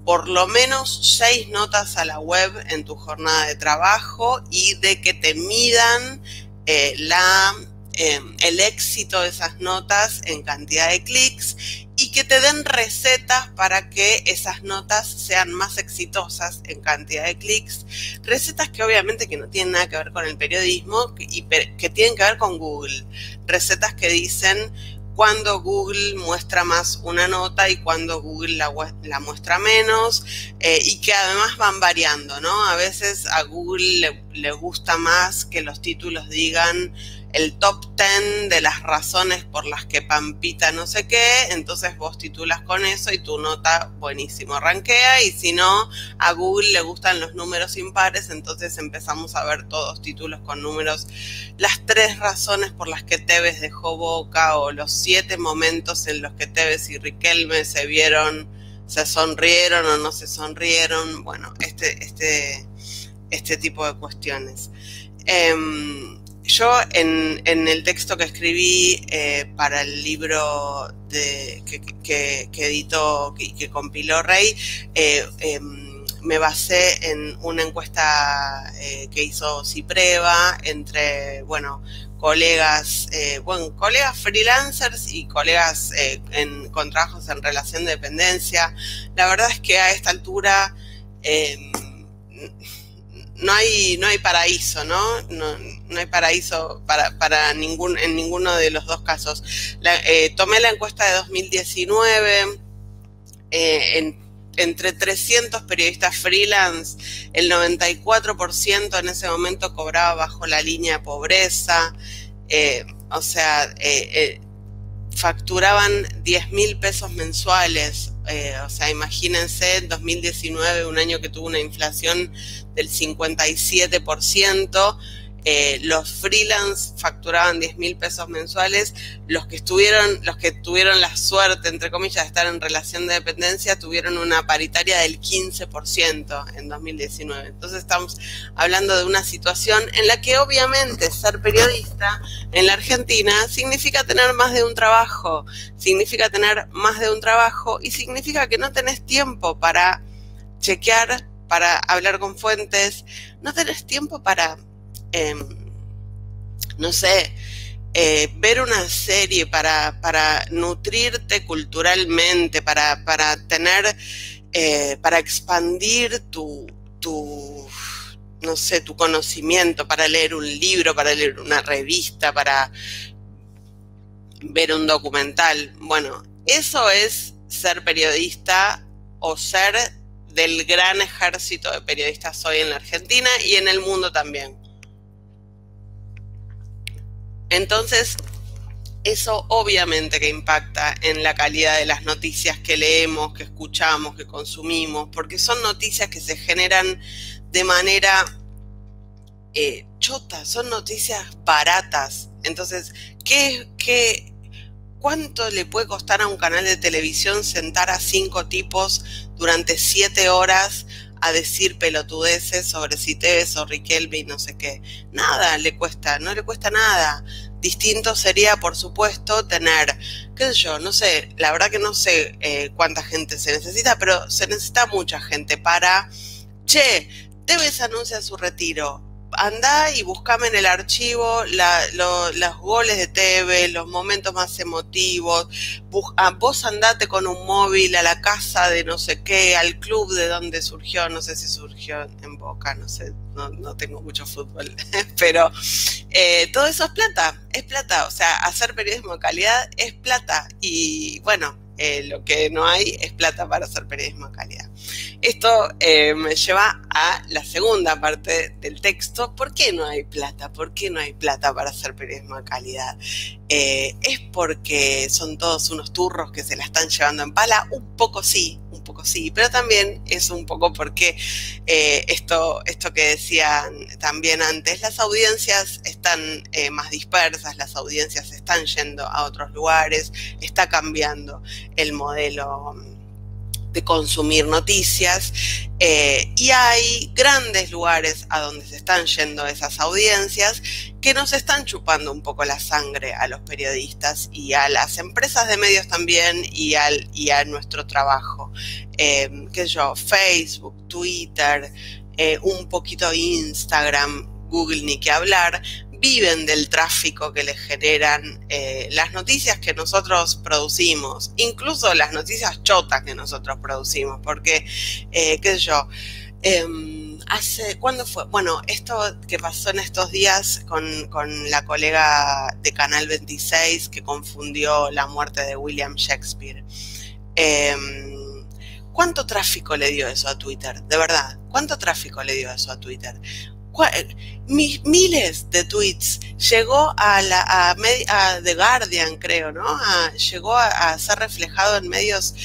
por lo menos 6 notas a la web en tu jornada de trabajo y de que te midan el éxito de esas notas en cantidad de clics y que te den recetas para que esas notas sean más exitosas en cantidad de clics. Recetas que obviamente que no tienen nada que ver con el periodismo y que tienen que ver con Google. Recetas que dicen cuándo Google muestra más una nota y cuándo Google la muestra menos, y que además van variando, ¿no? A veces a Google le gusta más que los títulos digan el top 10 de las razones por las que Pampita no sé qué, entonces vos titulas con eso y tu nota buenísimo rankea, y si no, a Google le gustan los números impares, entonces empezamos a ver todos títulos con números, las 3 razones por las que Tevez dejó Boca, o los 7 momentos en los que Tevez y Riquelme se sonrieron o no se sonrieron, bueno, este tipo de cuestiones. Yo en el texto que escribí para el libro que editó y que compiló Rey, me basé en una encuesta que hizo Cipreva entre, colegas freelancers y colegas con trabajos en relación de dependencia. La verdad es que a esta altura no hay paraíso, ¿no? No hay paraíso en ninguno de los dos casos. Tomé la encuesta de 2019, entre 300 periodistas freelance, el 94% en ese momento cobraba bajo la línea de pobreza, facturaban 10.000 pesos mensuales. Imagínense, en 2019, un año que tuvo una inflación del 57%, los freelance facturaban 10.000 pesos mensuales, los que tuvieron la suerte, entre comillas, de estar en relación de dependencia, tuvieron una paritaria del 15% en 2019. Entonces estamos hablando de una situación en la que obviamente ser periodista en la Argentina significa tener más de un trabajo, y significa que no tenés tiempo para chequear, para hablar con fuentes, no tenés tiempo para ver una serie, para nutrirte culturalmente, para expandir tu conocimiento, para leer un libro, para leer una revista, para ver un documental. Bueno, eso es ser periodista, o ser del gran ejército de periodistas hoy en la Argentina y en el mundo también. Entonces, eso obviamente que impacta en la calidad de las noticias que leemos, que escuchamos, que consumimos, porque son noticias que se generan de manera chota, son noticias baratas. Entonces, ¿cuánto le puede costar a un canal de televisión sentar a 5 tipos durante 7 horas a decir pelotudeces sobre si Tevez o Riquelme y no sé qué? Nada le cuesta, no le cuesta nada. Distinto sería, por supuesto, tener, qué sé yo, no sé, la verdad que no sé cuánta gente se necesita, pero se necesita mucha gente para, Tevez anuncia su retiro. Andá y buscame en el archivo los goles de Tevez, los momentos más emotivos. Vos andate con un móvil a la casa de no sé qué, al club de donde surgió, no sé si surgió en Boca, no sé, no tengo mucho fútbol, pero todo eso es plata, o sea, hacer periodismo de calidad es plata, y bueno, lo que no hay es plata para hacer periodismo de calidad. Esto me lleva a la segunda parte del texto. ¿Por qué no hay plata? ¿Por qué no hay plata para hacer periodismo de calidad? ¿Es porque son todos unos turros que se la están llevando en pala? Un poco sí, pero también es un poco porque esto que decían también antes, las audiencias están más dispersas, las audiencias están yendo a otros lugares, está cambiando el modelo de consumir noticias, y hay grandes lugares a donde se están yendo esas audiencias que nos están chupando un poco la sangre a los periodistas y a las empresas de medios también y a nuestro trabajo. Qué sé yo, Facebook, Twitter, un poquito Instagram, Google ni qué hablar, viven del tráfico que les generan las noticias que nosotros producimos, incluso las noticias chotas que nosotros producimos, porque, qué sé yo, ¿cuándo fue? Bueno, esto que pasó en estos días con la colega de Canal 26 que confundió la muerte de William Shakespeare. ¿Cuánto tráfico le dio eso a Twitter? De verdad, ¿cuánto tráfico le dio eso a Twitter? Miles de tweets, llegó a The Guardian, creo, ¿no? Llegó a ser reflejado en medios,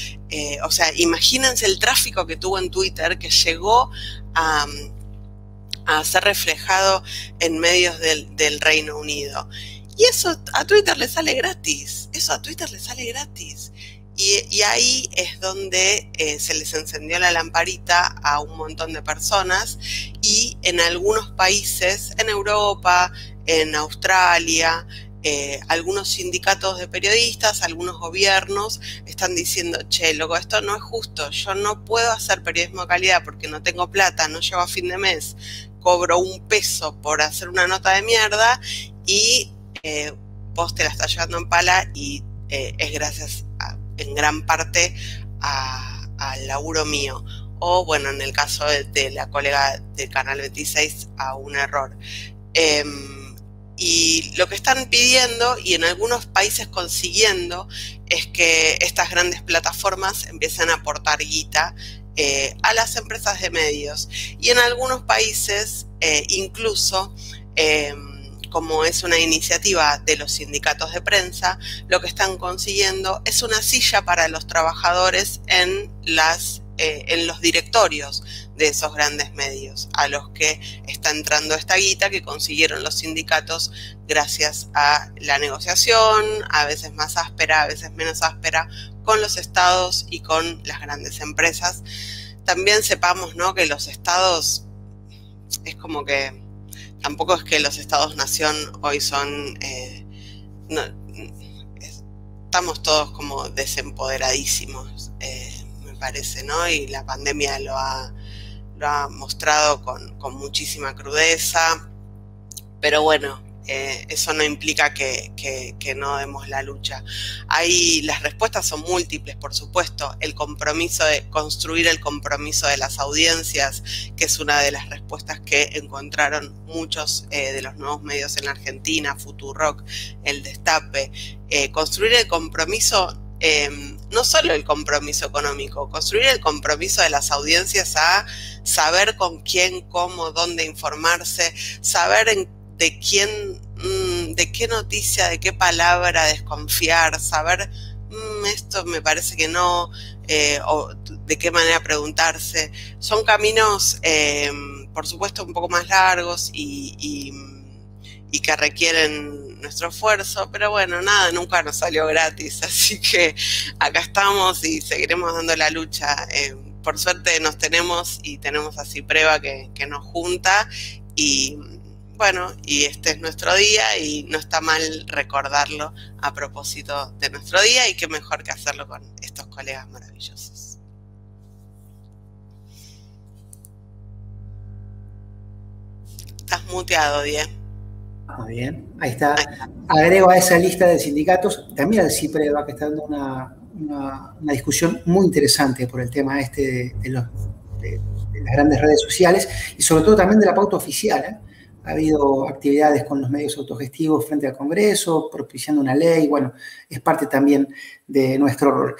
o sea, imagínense el tráfico que tuvo en Twitter, que llegó a ser reflejado en medios del Reino Unido. Y eso a Twitter le sale gratis, Y ahí es donde se les encendió la lamparita a un montón de personas, y en algunos países, en Europa, en Australia, algunos sindicatos de periodistas, algunos gobiernos están diciendo, che, loco, esto no es justo, yo no puedo hacer periodismo de calidad porque no tengo plata, no llego a fin de mes, cobro $1 por hacer una nota de mierda y vos te la estás llevando en pala y es gracias en gran parte al laburo mío, o bueno, en el caso de la colega del Canal 26, a un error. Y lo que están pidiendo, y en algunos países consiguiendo, es que estas grandes plataformas empiecen a aportar guita a las empresas de medios. Y en algunos países, incluso, como es una iniciativa de los sindicatos de prensa, lo que están consiguiendo es una silla para los trabajadores en los directorios de esos grandes medios, a los que está entrando esta guita que consiguieron los sindicatos gracias a la negociación, a veces más áspera, a veces menos áspera, con los estados y con las grandes empresas. También sepamos, ¿no?, que los estados, es como que tampoco es que los estados-nación hoy son, estamos todos como desempoderadísimos, me parece, ¿no? Y la pandemia lo ha mostrado con muchísima crudeza, pero bueno, eso no implica que no demos la lucha. Ahí las respuestas son múltiples, por supuesto. El compromiso de construir el compromiso de las audiencias, que es una de las respuestas que encontraron muchos de los nuevos medios en la Argentina, Futurock, El Destape. Construir el compromiso, no solo el compromiso económico, construir el compromiso de las audiencias a saber con quién, cómo, dónde informarse, saber de quién, de qué noticia, de qué palabra desconfiar, saber esto me parece que no, o de qué manera preguntarse. Son caminos, por supuesto, un poco más largos y que requieren nuestro esfuerzo, pero bueno, nada, nunca nos salió gratis, así que acá estamos y seguiremos dando la lucha. Por suerte nos tenemos y tenemos a Cipreva que nos junta, y bueno, y este es nuestro día y no está mal recordarlo a propósito de nuestro día, y qué mejor que hacerlo con estos colegas maravillosos. Estás muteado, Die. Muy bien, ahí está. Agrego a esa lista de sindicatos también al Cipreva, que está dando una discusión muy interesante por el tema de las grandes redes sociales y sobre todo también de la pauta oficial, ha habido actividades con los medios autogestivos frente al Congreso, propiciando una ley, bueno, es parte también de nuestro rol.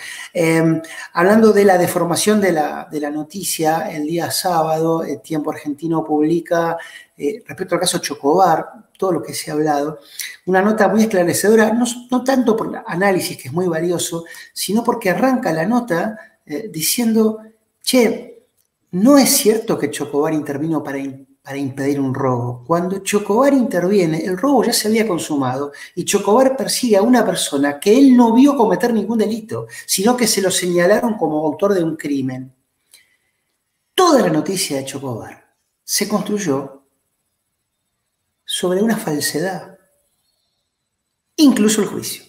Hablando de la deformación de la noticia, el día sábado, Tiempo Argentino publica, respecto al caso Chocobar, todo lo que se ha hablado, una nota muy esclarecedora, no tanto por el análisis, que es muy valioso, sino porque arranca la nota diciendo, che, no es cierto que Chocobar intervino para impedir un robo. Cuando Chocobar interviene, el robo ya se había consumado y Chocobar persigue a una persona que él no vio cometer ningún delito, sino que se lo señalaron como autor de un crimen. Toda la noticia de Chocobar se construyó sobre una falsedad, incluso el juicio.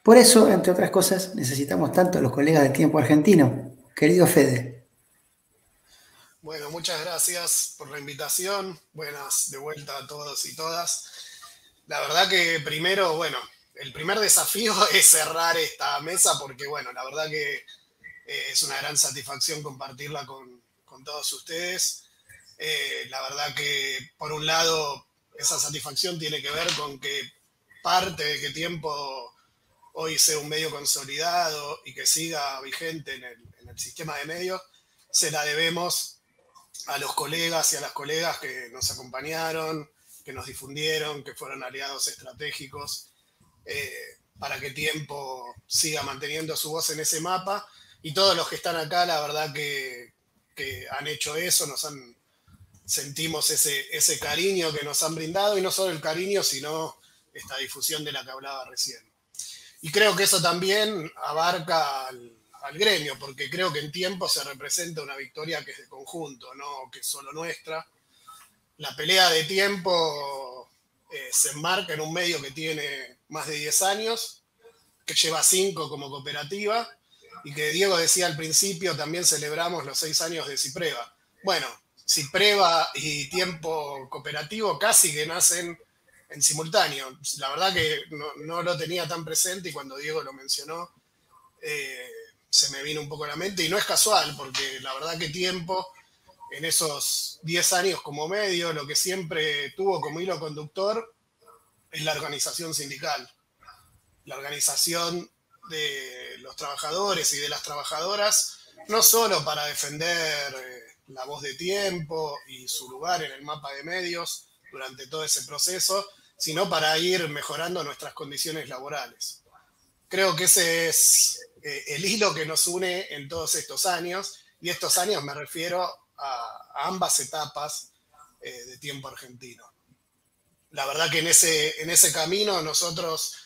Por eso, entre otras cosas, necesitamos tanto a los colegas del Tiempo Argentino. Querido Fede. Bueno, muchas gracias por la invitación. Buenas de vuelta a todos y todas. La verdad que primero, bueno, el primer desafío es cerrar esta mesa porque, bueno, la verdad que es una gran satisfacción compartirla con todos ustedes. La verdad que, por un lado, esa satisfacción tiene que ver con que parte de que Tiempo hoy sea un medio consolidado y que siga vigente en el sistema de medios, se la debemos a los colegas y a las colegas que nos acompañaron, que nos difundieron, que fueron aliados estratégicos para que Tiempo siga manteniendo su voz en ese mapa. Y todos los que están acá, la verdad que han hecho eso, sentimos ese cariño que nos han brindado, y no solo el cariño, sino esta difusión de la que hablaba recién. Y creo que eso también abarca al gremio, porque creo que en Tiempo se representa una victoria que es de conjunto, no que es solo nuestra. La pelea de Tiempo se enmarca en un medio que tiene más de 10 años, que lleva 5 como cooperativa, y que Diego decía al principio, también celebramos los 6 años de Cipreva. Bueno, Cipreva y Tiempo Cooperativo casi que nacen en simultáneo. La verdad que no lo tenía tan presente, y cuando Diego lo mencionó se me vino un poco a la mente, y no es casual, porque la verdad que Tiempo en esos 10 años como medio lo que siempre tuvo como hilo conductor es la organización sindical, la organización de los trabajadores y de las trabajadoras, no solo para defender la voz de Tiempo y su lugar en el mapa de medios durante todo ese proceso, sino para ir mejorando nuestras condiciones laborales. Creo que ese es el hilo que nos une en todos estos años, y estos años me refiero a ambas etapas de Tiempo Argentino. La verdad que en ese camino nosotros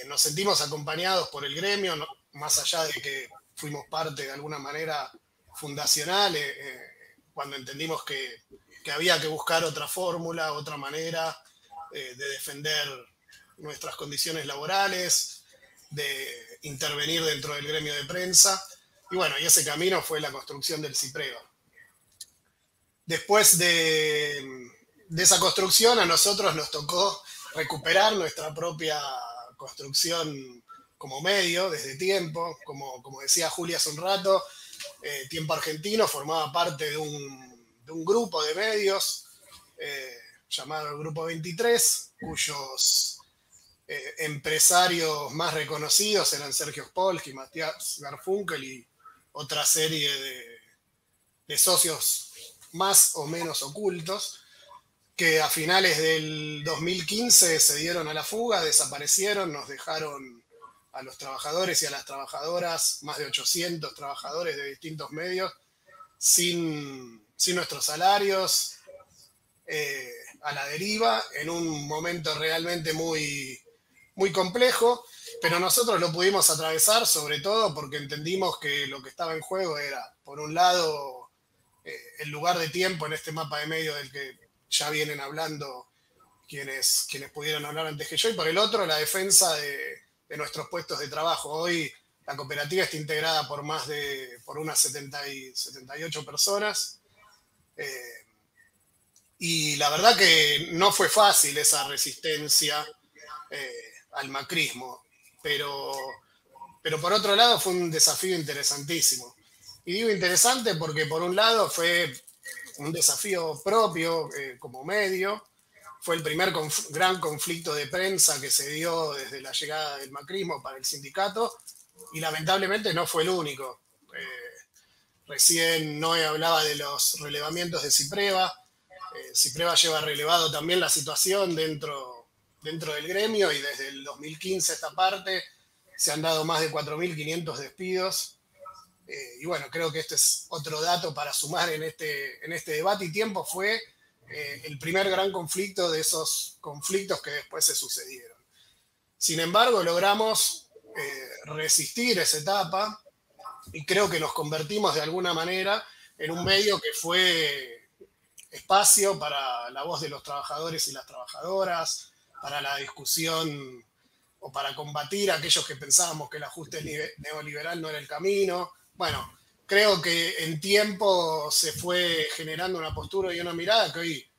nos sentimos acompañados por el gremio, más allá de que fuimos parte de alguna manera fundacional, cuando entendimos que había que buscar otra fórmula, otra manera de defender nuestras condiciones laborales, de intervenir dentro del gremio de prensa. Y bueno, y ese camino fue la construcción del Cipreva. Después de esa construcción, a nosotros nos tocó recuperar nuestra propia construcción como medio desde Tiempo. Como decía Julia hace un rato, Tiempo Argentino formaba parte de un grupo de medios llamado el Grupo 23, cuyos empresarios más reconocidos eran Sergio Spolsky, Matías Garfunkel y otra serie de socios más o menos ocultos, que a finales del 2015 se dieron a la fuga, desaparecieron, nos dejaron a los trabajadores y a las trabajadoras, más de 800 trabajadores de distintos medios, sin nuestros salarios, a la deriva, en un momento realmente muy, muy complejo, pero nosotros lo pudimos atravesar, sobre todo porque entendimos que lo que estaba en juego era, por un lado, el lugar de Tiempo en este mapa de medios del que ya vienen hablando quienes pudieron hablar antes que yo, y por el otro, la defensa de nuestros puestos de trabajo. Hoy la cooperativa está integrada por unas 78 personas, y la verdad que no fue fácil esa resistencia al macrismo, pero por otro lado fue un desafío interesantísimo. Y digo interesante porque por un lado fue un desafío propio como medio. Fue el primer gran conflicto de prensa que se dio desde la llegada del macrismo para el sindicato y lamentablemente no fue el único. Recién Noé hablaba de los relevamientos de Cipreva. Cipreva lleva relevado también la situación dentro del gremio y desde el 2015 a esta parte se han dado más de 4.500 despidos. Y bueno, creo que este es otro dato para sumar en este debate, y Tiempo fue el primer gran conflicto de esos conflictos que después se sucedieron. Sin embargo, logramos resistir esa etapa y creo que nos convertimos de alguna manera en un medio que fue espacio para la voz de los trabajadores y las trabajadoras, para la discusión o para combatir a aquellos que pensábamos que el ajuste neoliberal no era el camino. Bueno, creo que en Tiempo se fue generando una postura y una mirada que hoy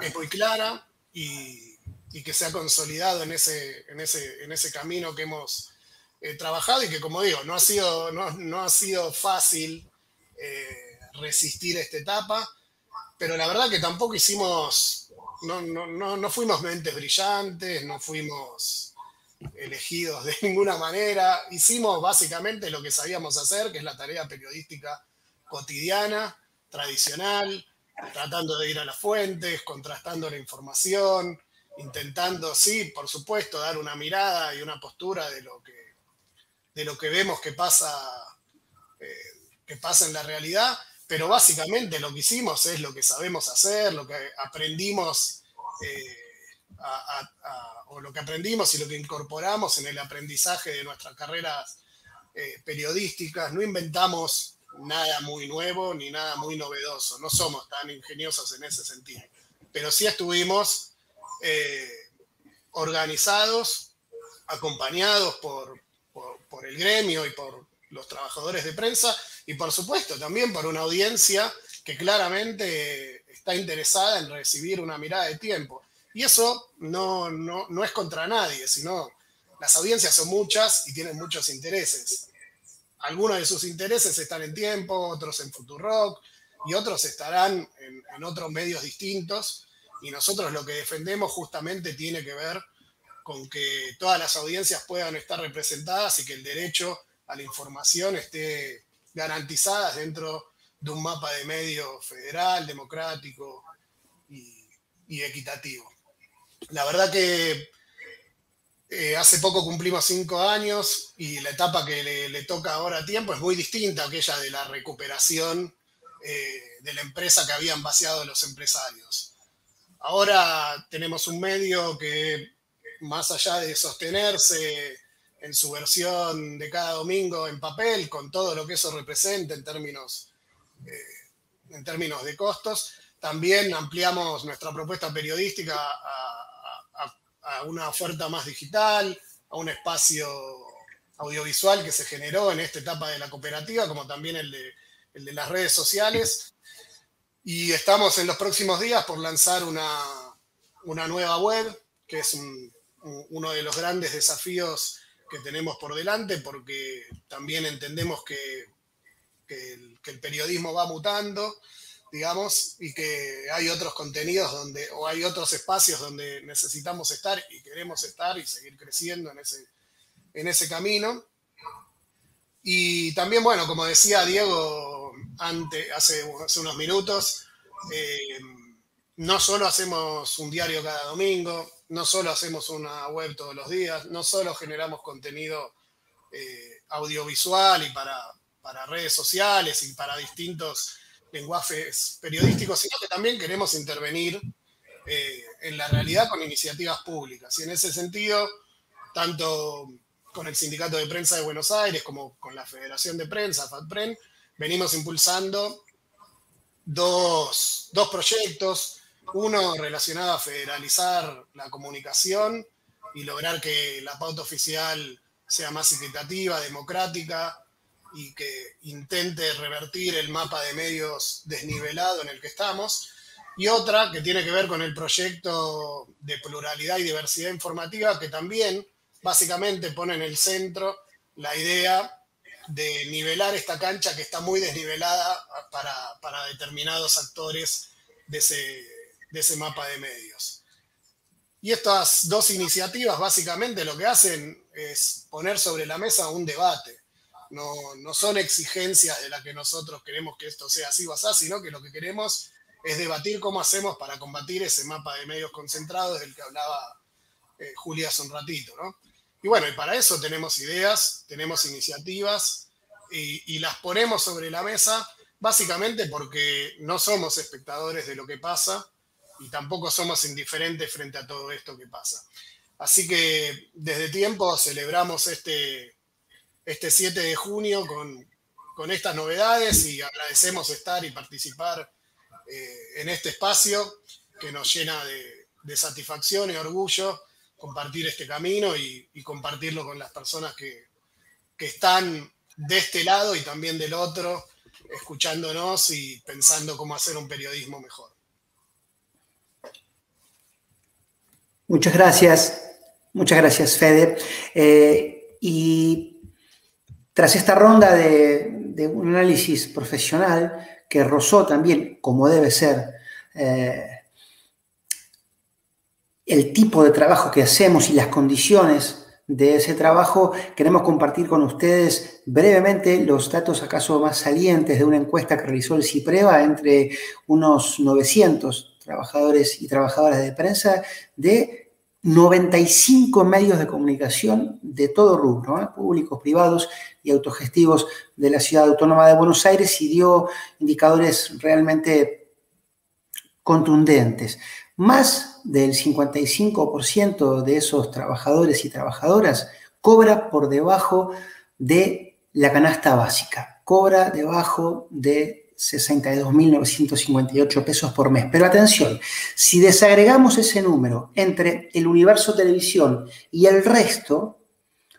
es muy clara y que se ha consolidado en ese camino que hemos trabajado y que, como digo, no ha sido fácil resistir esta etapa, pero la verdad que tampoco no fuimos mentes brillantes, no fuimos elegidos de ninguna manera. Hicimos básicamente lo que sabíamos hacer, que es la tarea periodística cotidiana, tradicional, tratando de ir a las fuentes, contrastando la información, intentando, sí, por supuesto, dar una mirada y una postura de lo que vemos que pasa en la realidad, pero básicamente lo que hicimos es lo que sabemos hacer, lo que aprendimos o lo que aprendimos y lo que incorporamos en el aprendizaje de nuestras carreras periodísticas. No inventamos nada muy nuevo ni nada muy novedoso, no somos tan ingeniosos en ese sentido, pero sí estuvimos organizados, acompañados por el gremio y por los trabajadores de prensa y por supuesto también por una audiencia que claramente está interesada en recibir una mirada de Tiempo. Y eso no es contra nadie, sino las audiencias son muchas y tienen muchos intereses. Algunos de sus intereses están en Tiempo, otros en Futurock y otros estarán en otros medios distintos. Y nosotros lo que defendemos justamente tiene que ver con que todas las audiencias puedan estar representadas y que el derecho a la información esté garantizada dentro de un mapa de medios federal, democrático y equitativo. La verdad que hace poco cumplimos 5 años y la etapa que le toca ahora a Tiempo es muy distinta a aquella de la recuperación de la empresa que habían vaciado los empresarios. Ahora tenemos un medio que, más allá de sostenerse en su versión de cada domingo en papel, con todo lo que eso representa en términos de costos, también ampliamos nuestra propuesta periodística a una oferta más digital, a un espacio audiovisual que se generó en esta etapa de la cooperativa, como también el de las redes sociales. Y estamos en los próximos días por lanzar una nueva web, que es uno de los grandes desafíos que tenemos por delante, porque también entendemos que el periodismo va mutando, digamos, y que hay otros contenidos o hay otros espacios donde necesitamos estar y queremos estar y seguir creciendo en ese camino. Y también, bueno, como decía Diego hace unos minutos, no solo hacemos un diario cada domingo, no solo hacemos una web todos los días, no solo generamos contenido audiovisual y para redes sociales y para distintos lenguajes periodísticos, sino que también queremos intervenir en la realidad con iniciativas públicas. Y en ese sentido, tanto con el Sindicato de Prensa de Buenos Aires como con la Federación de Prensa, FADPREN, venimos impulsando dos proyectos, uno relacionado a federalizar la comunicación y lograr que la pauta oficial sea más equitativa, democrática y que intente revertir el mapa de medios desnivelado en el que estamos, y otra que tiene que ver con el proyecto de pluralidad y diversidad informativa, que también básicamente pone en el centro la idea de nivelar esta cancha que está muy desnivelada para determinados actores de ese mapa de medios. Y estas dos iniciativas básicamente lo que hacen es poner sobre la mesa un debate. No son exigencias de las que nosotros queremos que esto sea así o así, sino que lo que queremos es debatir cómo hacemos para combatir ese mapa de medios concentrados del que hablaba Julia hace un ratito, ¿no? Y bueno, y para eso tenemos ideas, tenemos iniciativas y las ponemos sobre la mesa básicamente porque no somos espectadores de lo que pasa y tampoco somos indiferentes frente a todo esto que pasa. Así que desde tiempo celebramos este 7 de junio con estas novedades y agradecemos estar y participar en este espacio que nos llena de satisfacción y orgullo compartir este camino y compartirlo con las personas que están de este lado y también del otro, escuchándonos y pensando cómo hacer un periodismo mejor. Muchas gracias Fede. Y tras esta ronda de un análisis profesional que rozó también, como debe ser, el tipo de trabajo que hacemos y las condiciones de ese trabajo, queremos compartir con ustedes brevemente los datos acaso más salientes de una encuesta que realizó el CIPREVA entre unos 900 trabajadores y trabajadoras de prensa de 95 medios de comunicación de todo rubro, públicos, privados y autogestivos de la Ciudad Autónoma de Buenos Aires, y dio indicadores realmente contundentes. Más del 55% de esos trabajadores y trabajadoras cobra por debajo de la canasta básica, cobra debajo de 62.958 pesos por mes. Pero atención, si desagregamos ese número entre el universo televisión y el resto,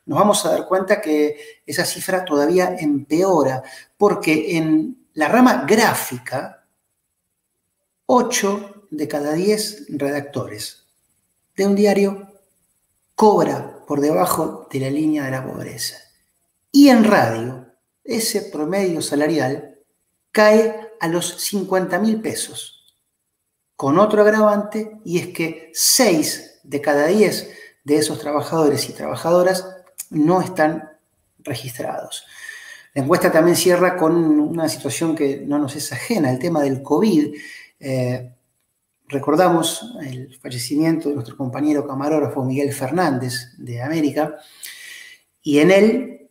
nos vamos a dar cuenta que esa cifra todavía empeora, porque en la rama gráfica, 8 de cada 10 redactores de un diario cobra por debajo de la línea de la pobreza. Y en radio, ese promedio salarial cae a los 50.000 pesos, con otro agravante, y es que 6 de cada 10 de esos trabajadores y trabajadoras no están registrados. La encuesta también cierra con una situación que no nos es ajena, el tema del COVID. Recordamos el fallecimiento de nuestro compañero camarógrafo Miguel Fernández de América, y en él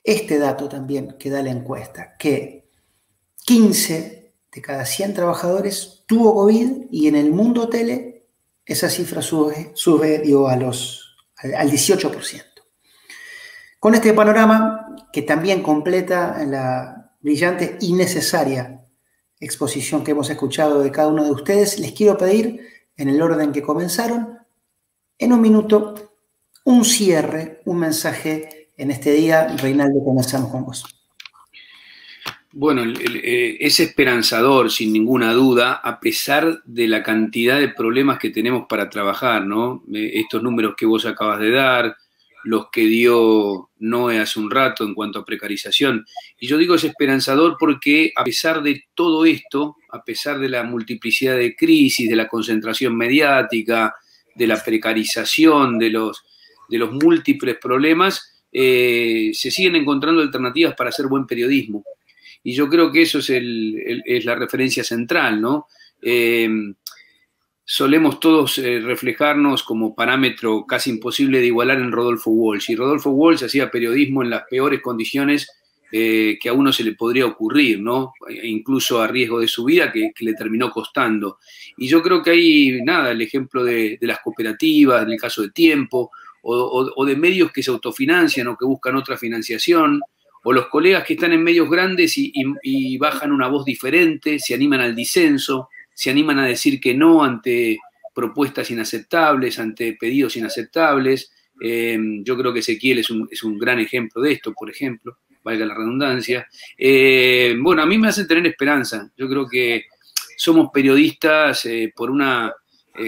este dato también que da la encuesta, que 15 de cada 100 trabajadores tuvo COVID, y en el mundo tele esa cifra sube al 18%. Con este panorama, que también completa la brillante y necesaria exposición que hemos escuchado de cada uno de ustedes, les quiero pedir, en el orden que comenzaron, en un minuto, un cierre, un mensaje en este día. Reinaldo, comenzamos con vos. Bueno, es esperanzador, sin ninguna duda, a pesar de la cantidad de problemas que tenemos para trabajar, ¿no? Estos números que vos acabas de dar, los que dio Noé hace un rato en cuanto a precarización. Y yo digo es esperanzador porque a pesar de todo esto, a pesar de la multiplicidad de crisis, de la concentración mediática, de la precarización, de los múltiples problemas, se siguen encontrando alternativas para hacer buen periodismo. Y yo creo que eso es la referencia central, ¿no? Solemos todos reflejarnos como parámetro casi imposible de igualar en Rodolfo Walsh. Y Rodolfo Walsh hacía periodismo en las peores condiciones que a uno se le podría ocurrir, ¿no? Incluso a riesgo de su vida, que le terminó costando. Y yo creo que hay, nada, el ejemplo de las cooperativas, en el caso de Tiempo, o de medios que se autofinancian o que buscan otra financiación, o los colegas que están en medios grandes y bajan una voz diferente, se animan al disenso, se animan a decir que no ante propuestas inaceptables, ante pedidos inaceptables. Yo creo que Ezequiel es un gran ejemplo de esto, por ejemplo, valga la redundancia. Bueno, a mí me hacen tener esperanza. Yo creo que somos periodistas por una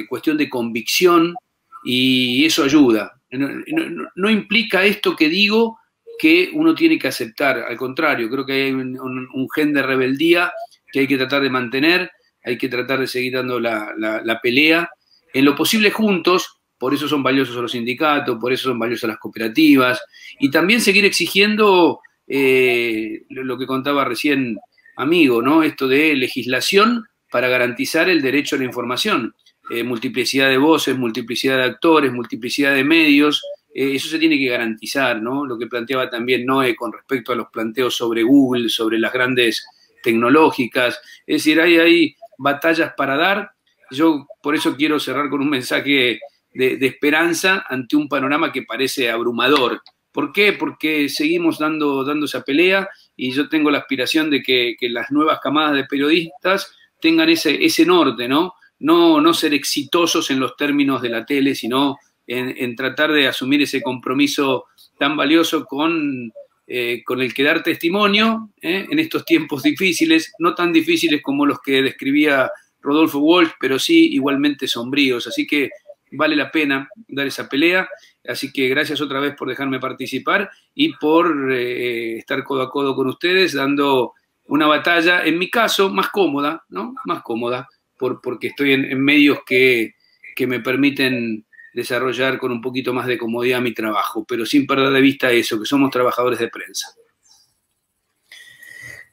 cuestión de convicción y eso ayuda. No implica esto que digo que uno tiene que aceptar. Al contrario, creo que hay un gen de rebeldía que hay que tratar de mantener, hay que tratar de seguir dando la pelea, en lo posible juntos. Por eso son valiosos los sindicatos, por eso son valiosas las cooperativas, y también seguir exigiendo lo que contaba recién amigo, ¿no? Esto de legislación para garantizar el derecho a la información. Multiplicidad de voces, multiplicidad de actores, multiplicidad de medios, eso se tiene que garantizar, ¿no? Lo que planteaba también Noé con respecto a los planteos sobre Google, sobre las grandes tecnológicas. Es decir, hay batallas para dar. Yo por eso quiero cerrar con un mensaje de esperanza ante un panorama que parece abrumador. ¿Por qué? Porque seguimos dando esa pelea, y yo tengo la aspiración de que las nuevas camadas de periodistas tengan ese norte, ¿no? No ser exitosos en los términos de la tele, sino en tratar de asumir ese compromiso tan valioso con el que dar testimonio en estos tiempos difíciles, no tan difíciles como los que describía Rodolfo Walsh, pero sí igualmente sombríos. Así que vale la pena dar esa pelea. Así que gracias otra vez por dejarme participar y por estar codo a codo con ustedes, dando una batalla, en mi caso, más cómoda, ¿no? Más cómoda, porque estoy en medios que me permiten desarrollar con un poquito más de comodidad mi trabajo, pero sin perder de vista eso, que somos trabajadores de prensa.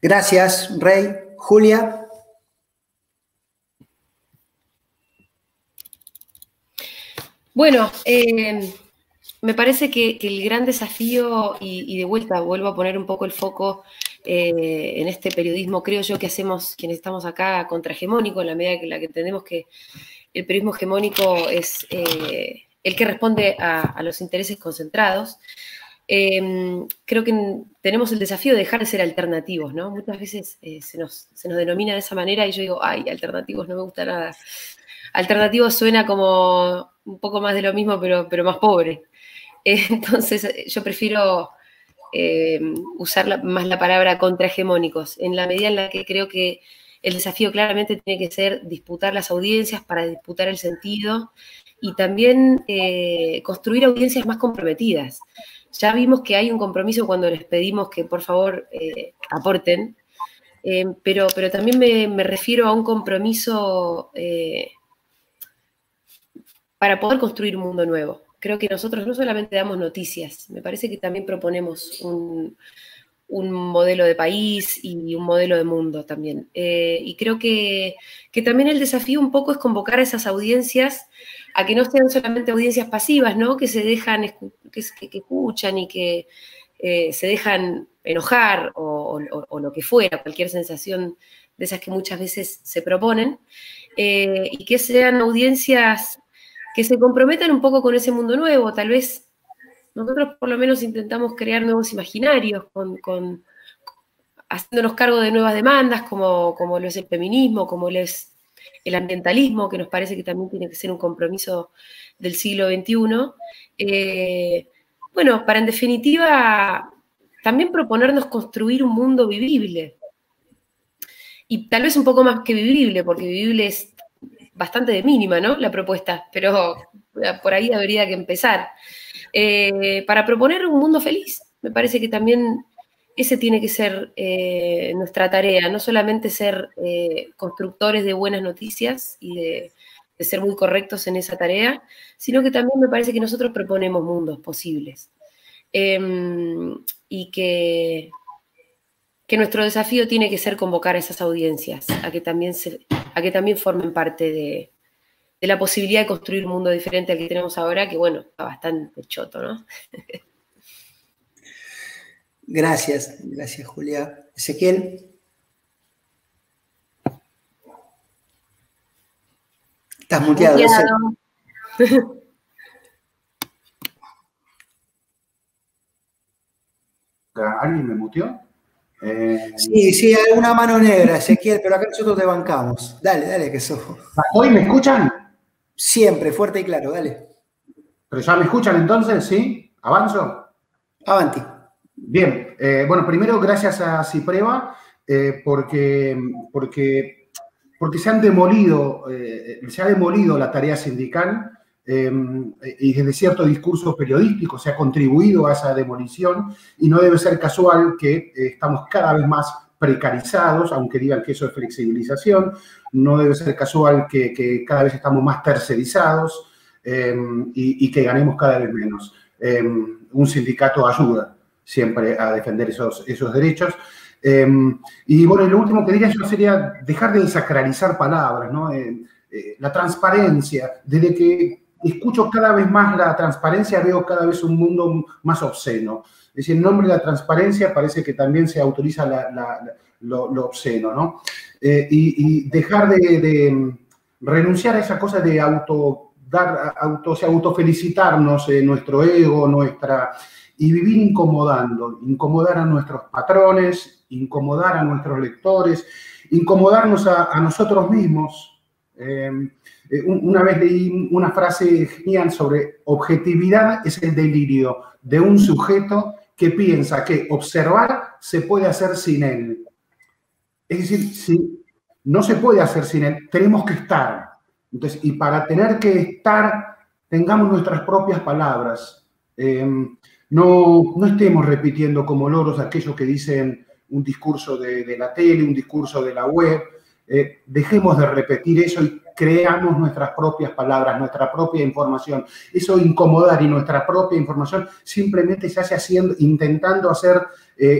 Gracias, Rey. Julia. Bueno, me parece que el gran desafío, y de vuelta vuelvo a poner un poco el foco en este periodismo, creo yo, que hacemos quienes estamos acá, contrahegemónico, en la medida que entendemos que el periodismo hegemónico es el que responde a los intereses concentrados. Creo que tenemos el desafío de dejar de ser alternativos, ¿no? Muchas veces se nos denomina de esa manera y yo digo, ay, alternativos no me gusta nada. Alternativos suena como un poco más de lo mismo, pero más pobre. Entonces yo prefiero usar más la palabra contrahegemónicos, en la medida en la que creo que el desafío claramente tiene que ser disputar las audiencias para disputar el sentido y también construir audiencias más comprometidas. Ya vimos que hay un compromiso cuando les pedimos que por favor aporten, pero también me refiero a un compromiso para poder construir un mundo nuevo. Creo que nosotros no solamente damos noticias, me parece que también proponemos un modelo de país y un modelo de mundo también. Y creo que también el desafío un poco es convocar a esas audiencias a que no sean solamente audiencias pasivas, ¿no? Que se dejan, que escuchan y que se dejan enojar o lo que fuera, cualquier sensación de esas que muchas veces se proponen, y que sean audiencias que se comprometan un poco con ese mundo nuevo. Tal vez nosotros por lo menos intentamos crear nuevos imaginarios, haciéndonos cargo de nuevas demandas, como lo es el feminismo, como lo es el ambientalismo, que nos parece que también tiene que ser un compromiso del siglo XXI. Bueno, para en definitiva también proponernos construir un mundo vivible. Y tal vez un poco más que vivible, porque vivible es bastante de mínima, ¿no? La propuesta, pero por ahí habría que empezar. Para proponer un mundo feliz, me parece que también ese tiene que ser nuestra tarea, no solamente ser constructores de buenas noticias y de ser muy correctos en esa tarea, sino que también me parece que nosotros proponemos mundos posibles. Y que nuestro desafío tiene que ser convocar a esas audiencias a que también formen parte de la posibilidad de construir un mundo diferente al que tenemos ahora, que bueno, está bastante choto, ¿no? Gracias, Julia. Ezequiel. Estás muteado. ¿Alguien me muteó? Sí, hay una mano negra, Ezequiel, pero acá nosotros te bancamos. Dale, que sos. ¿Hoy me escuchan? Siempre, fuerte y claro, dale. ¿Pero ya me escuchan entonces? ¿Sí? ¿Avanzo? Avanti. Bien, bueno, primero gracias a Cipreva porque se ha demolido la tarea sindical y desde cierto discurso periodístico se ha contribuido a esa demolición, y no debe ser casual que estamos cada vez más precarizados, aunque digan que eso es flexibilización. No debe ser casual que cada vez estamos más tercerizados y que ganemos cada vez menos. Un sindicato ayuda siempre a defender esos derechos. Y bueno, lo último que diría yo sería dejar de desacralizar palabras, ¿no? La transparencia. Desde que escucho cada vez más la transparencia, veo cada vez un mundo más obsceno. Es decir, en nombre de la transparencia parece que también se autoriza lo obsceno, ¿no? Y dejar de renunciar a esa cosa de autofelicitarnos, nuestro ego, y vivir incomodar a nuestros patrones, incomodar a nuestros lectores, incomodarnos a nosotros mismos. Una vez leí una frase genial sobre objetividad es el delirio de un sujeto que piensa que observar se puede hacer sin él. Es decir, si no se puede hacer sin él, tenemos que estar. Entonces, y para tener que estar, tengamos nuestras propias palabras. No estemos repitiendo como loros aquello que dicen un discurso de la tele, un discurso de la web. Dejemos de repetir eso y creamos nuestras propias palabras, nuestra propia información. Eso incomodar y nuestra propia información simplemente se hace intentando hacer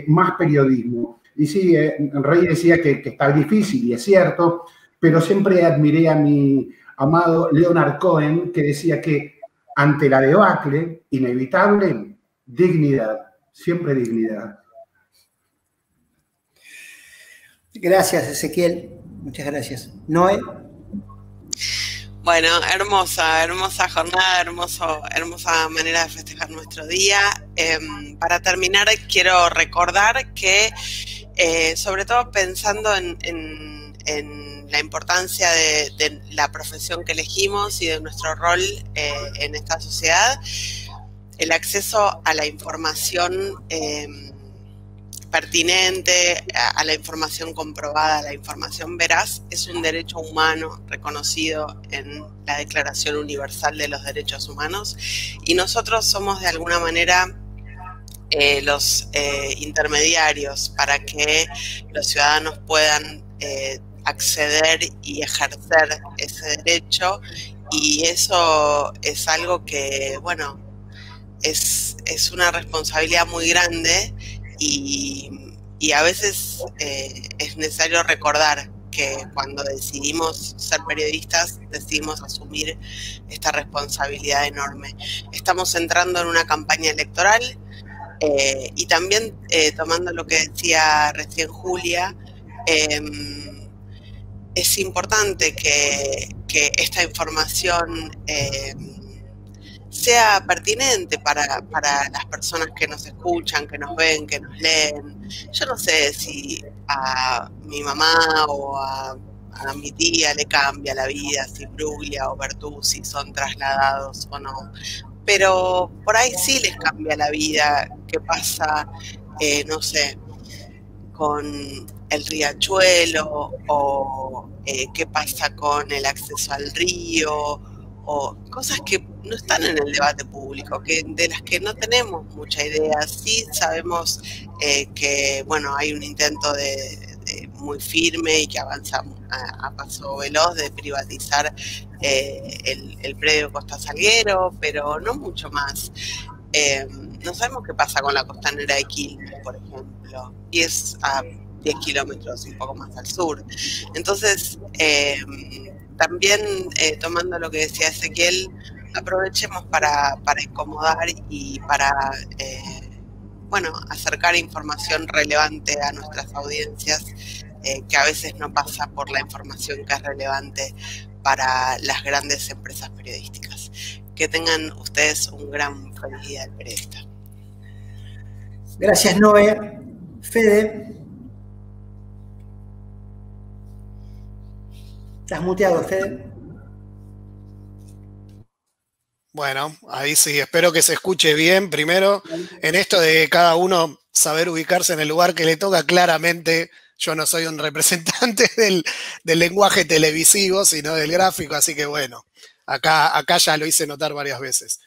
más periodismo. Y sí, Rey decía que está difícil, y es cierto, pero siempre admiré a mi amado Leonard Cohen, que decía que ante la debacle inevitable, dignidad, siempre dignidad. Gracias, Ezequiel. Muchas gracias. Noé. Bueno, hermosa jornada, hermosa manera de festejar nuestro día. Para terminar, quiero recordar que, sobre todo pensando en la importancia de la profesión que elegimos y de nuestro rol en esta sociedad, el acceso a la información pertinente, a la información comprobada, a la información veraz, es un derecho humano reconocido en la Declaración Universal de los Derechos Humanos, y nosotros somos de alguna manera los intermediarios para que los ciudadanos puedan acceder y ejercer ese derecho, y eso es algo que, bueno, es una responsabilidad muy grande. Y a veces es necesario recordar que cuando decidimos ser periodistas, decidimos asumir esta responsabilidad enorme. Estamos entrando en una campaña electoral y también tomando lo que decía recién Julia, es importante que esta información sea pertinente para las personas que nos escuchan, que nos ven, que nos leen. Yo no sé si a mi mamá o a mi tía le cambia la vida si Bruglia o Bertuzzi son trasladados o no, pero por ahí sí les cambia la vida qué pasa, no sé, con el riachuelo, o qué pasa con el acceso al río, o cosas que no están en el debate público, de las que no tenemos mucha idea. Sí sabemos que, bueno, hay un intento muy firme y que avanza a paso veloz de privatizar el predio Costa Salguero, pero no mucho más. No sabemos qué pasa con la costanera de Quilmes, por ejemplo, y es a 10 kilómetros, un poco más al sur. Entonces, también tomando lo que decía Ezequiel, aprovechemos para incomodar y para bueno, acercar información relevante a nuestras audiencias, que a veces no pasa por la información que es relevante para las grandes empresas periodísticas. Que tengan ustedes un gran feliz día del periodista. Gracias, Noé. Fede. Estás muteado, Fede. Bueno, ahí sí, espero que se escuche bien. Primero, en esto de cada uno saber ubicarse en el lugar que le toca, claramente yo no soy un representante del lenguaje televisivo, sino del gráfico, así que bueno, acá ya lo hice notar varias veces.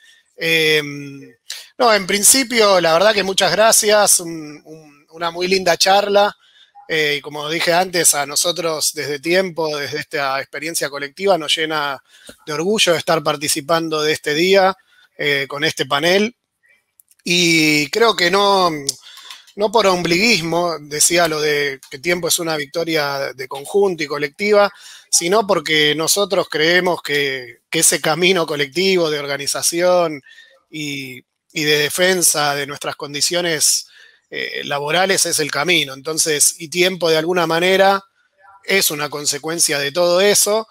No, en principio, la verdad que muchas gracias, una muy linda charla. Y como dije antes, a nosotros desde tiempo, desde esta experiencia colectiva, nos llena de orgullo estar participando de este día con este panel. Y creo que no por ombliguismo, decía lo de que tiempo es una victoria de conjunto y colectiva, sino porque nosotros creemos que ese camino colectivo de organización y de defensa de nuestras condiciones laborales es el camino. Entonces, y tiempo de alguna manera es una consecuencia de todo eso,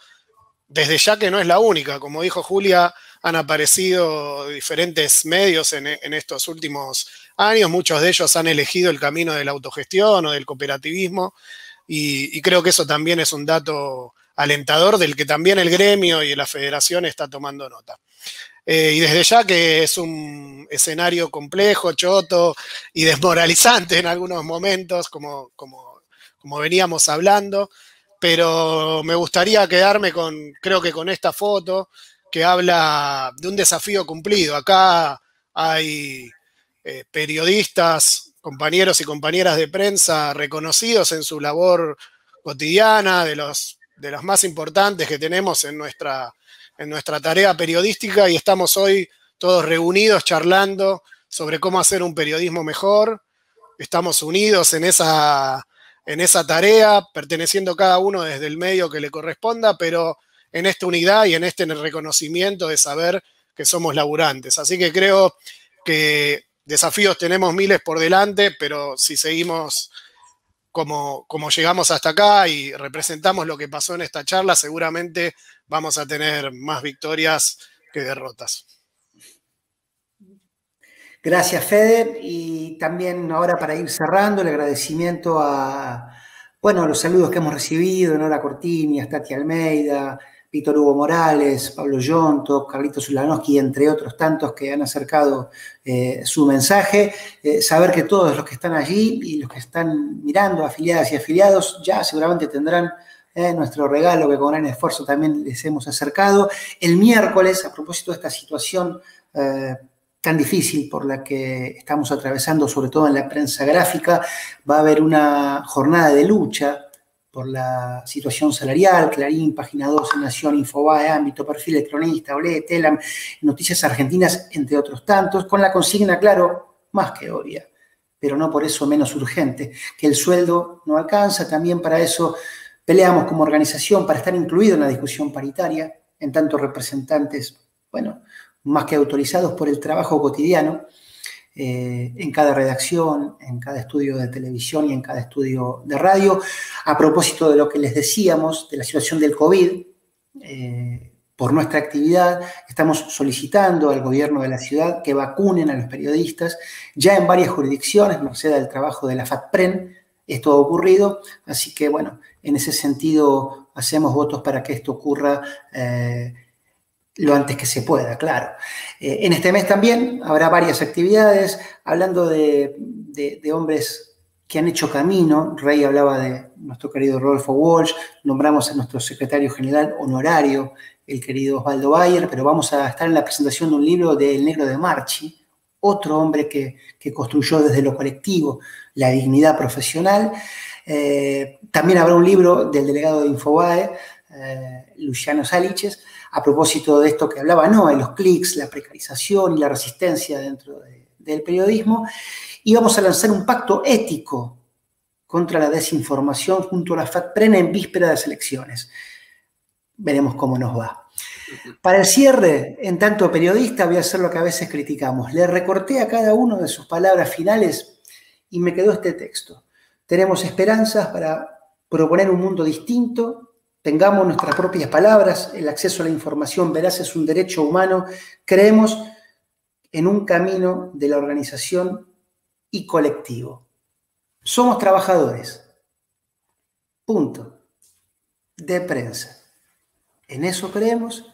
desde ya que no es la única. Como dijo Julia, han aparecido diferentes medios en estos últimos años, muchos de ellos han elegido el camino de la autogestión o del cooperativismo, y creo que eso también es un dato alentador del que también el gremio y la federación está tomando nota. Y desde ya que es un escenario complejo, choto y desmoralizante en algunos momentos, como veníamos hablando, pero me gustaría quedarme creo que con esta foto que habla de un desafío cumplido. Acá hay periodistas, compañeros y compañeras de prensa reconocidos en su labor cotidiana, de los más importantes que tenemos en nuestra tarea periodística, y estamos hoy todos reunidos charlando sobre cómo hacer un periodismo mejor. Estamos unidos en esa tarea, perteneciendo cada uno desde el medio que le corresponda, pero en esta unidad y en este reconocimiento de saber que somos laburantes. Así que creo que desafíos tenemos miles por delante, pero si seguimos como llegamos hasta acá y representamos lo que pasó en esta charla, seguramente vamos a tener más victorias que derrotas. Gracias, Fede. Y también ahora, para ir cerrando, el agradecimiento a los saludos que hemos recibido: Nora Cortini, Tati Almeida, Víctor Hugo Morales, Pablo Yonto, Carlitos Ulanowski, entre otros tantos que han acercado su mensaje. Saber que todos los que están allí y los que están mirando, afiliadas y afiliados, ya seguramente tendrán nuestro regalo, que con gran esfuerzo también les hemos acercado. El miércoles, a propósito de esta situación tan difícil por la que estamos atravesando, sobre todo en la prensa gráfica, va a haber una jornada de lucha por la situación salarial. Clarín, Página 12, Nación, Infobae, Ámbito, Perfil, Cronista, Olé, Telam, Noticias Argentinas, entre otros tantos, con la consigna, claro, más que obvia, pero no por eso menos urgente, que el sueldo no alcanza. También para eso peleamos como organización, para estar incluido en la discusión paritaria, en tanto representantes, más que autorizados por el trabajo cotidiano, en cada redacción, en cada estudio de televisión y en cada estudio de radio. A propósito de lo que les decíamos, de la situación del COVID, por nuestra actividad, estamos solicitando al gobierno de la ciudad que vacunen a los periodistas. Ya en varias jurisdicciones, merced al trabajo de la FATPREN, esto ha ocurrido, así que en ese sentido hacemos votos para que esto ocurra lo antes que se pueda, claro. En este mes también habrá varias actividades, hablando de hombres que han hecho camino. Rey hablaba de nuestro querido Rodolfo Walsh, nombramos a nuestro secretario general honorario, el querido Osvaldo Bayer, pero vamos a estar en la presentación de un libro de El Negro de Marchi, otro hombre que construyó desde lo colectivo la dignidad profesional. También habrá un libro del delegado de Infobae, Luciano Saliches, a propósito de esto que hablaba Noé, los clics, la precarización y la resistencia dentro del periodismo. Y vamos a lanzar un pacto ético contra la desinformación junto a la FATPREN en víspera de las elecciones. Veremos cómo nos va. Para el cierre, en tanto periodista, voy a hacer lo que a veces criticamos. Le recorté a cada uno de sus palabras finales y me quedó este texto. Tenemos esperanzas para proponer un mundo distinto. Tengamos nuestras propias palabras. El acceso a la información veraz es un derecho humano. Creemos en un camino de la organización y colectivo. Somos trabajadores. Punto. De prensa. En eso creemos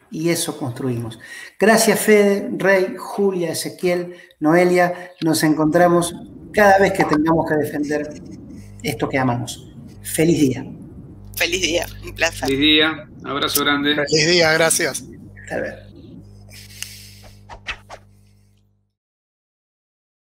y eso construimos. Gracias, Fede, Rey, Julia, Ezequiel, Noelia. Nos encontramos cada vez que tengamos que defender esto que amamos. Feliz día. Feliz día, un placer. Feliz día, abrazo grande. Feliz día, gracias. Hasta luego.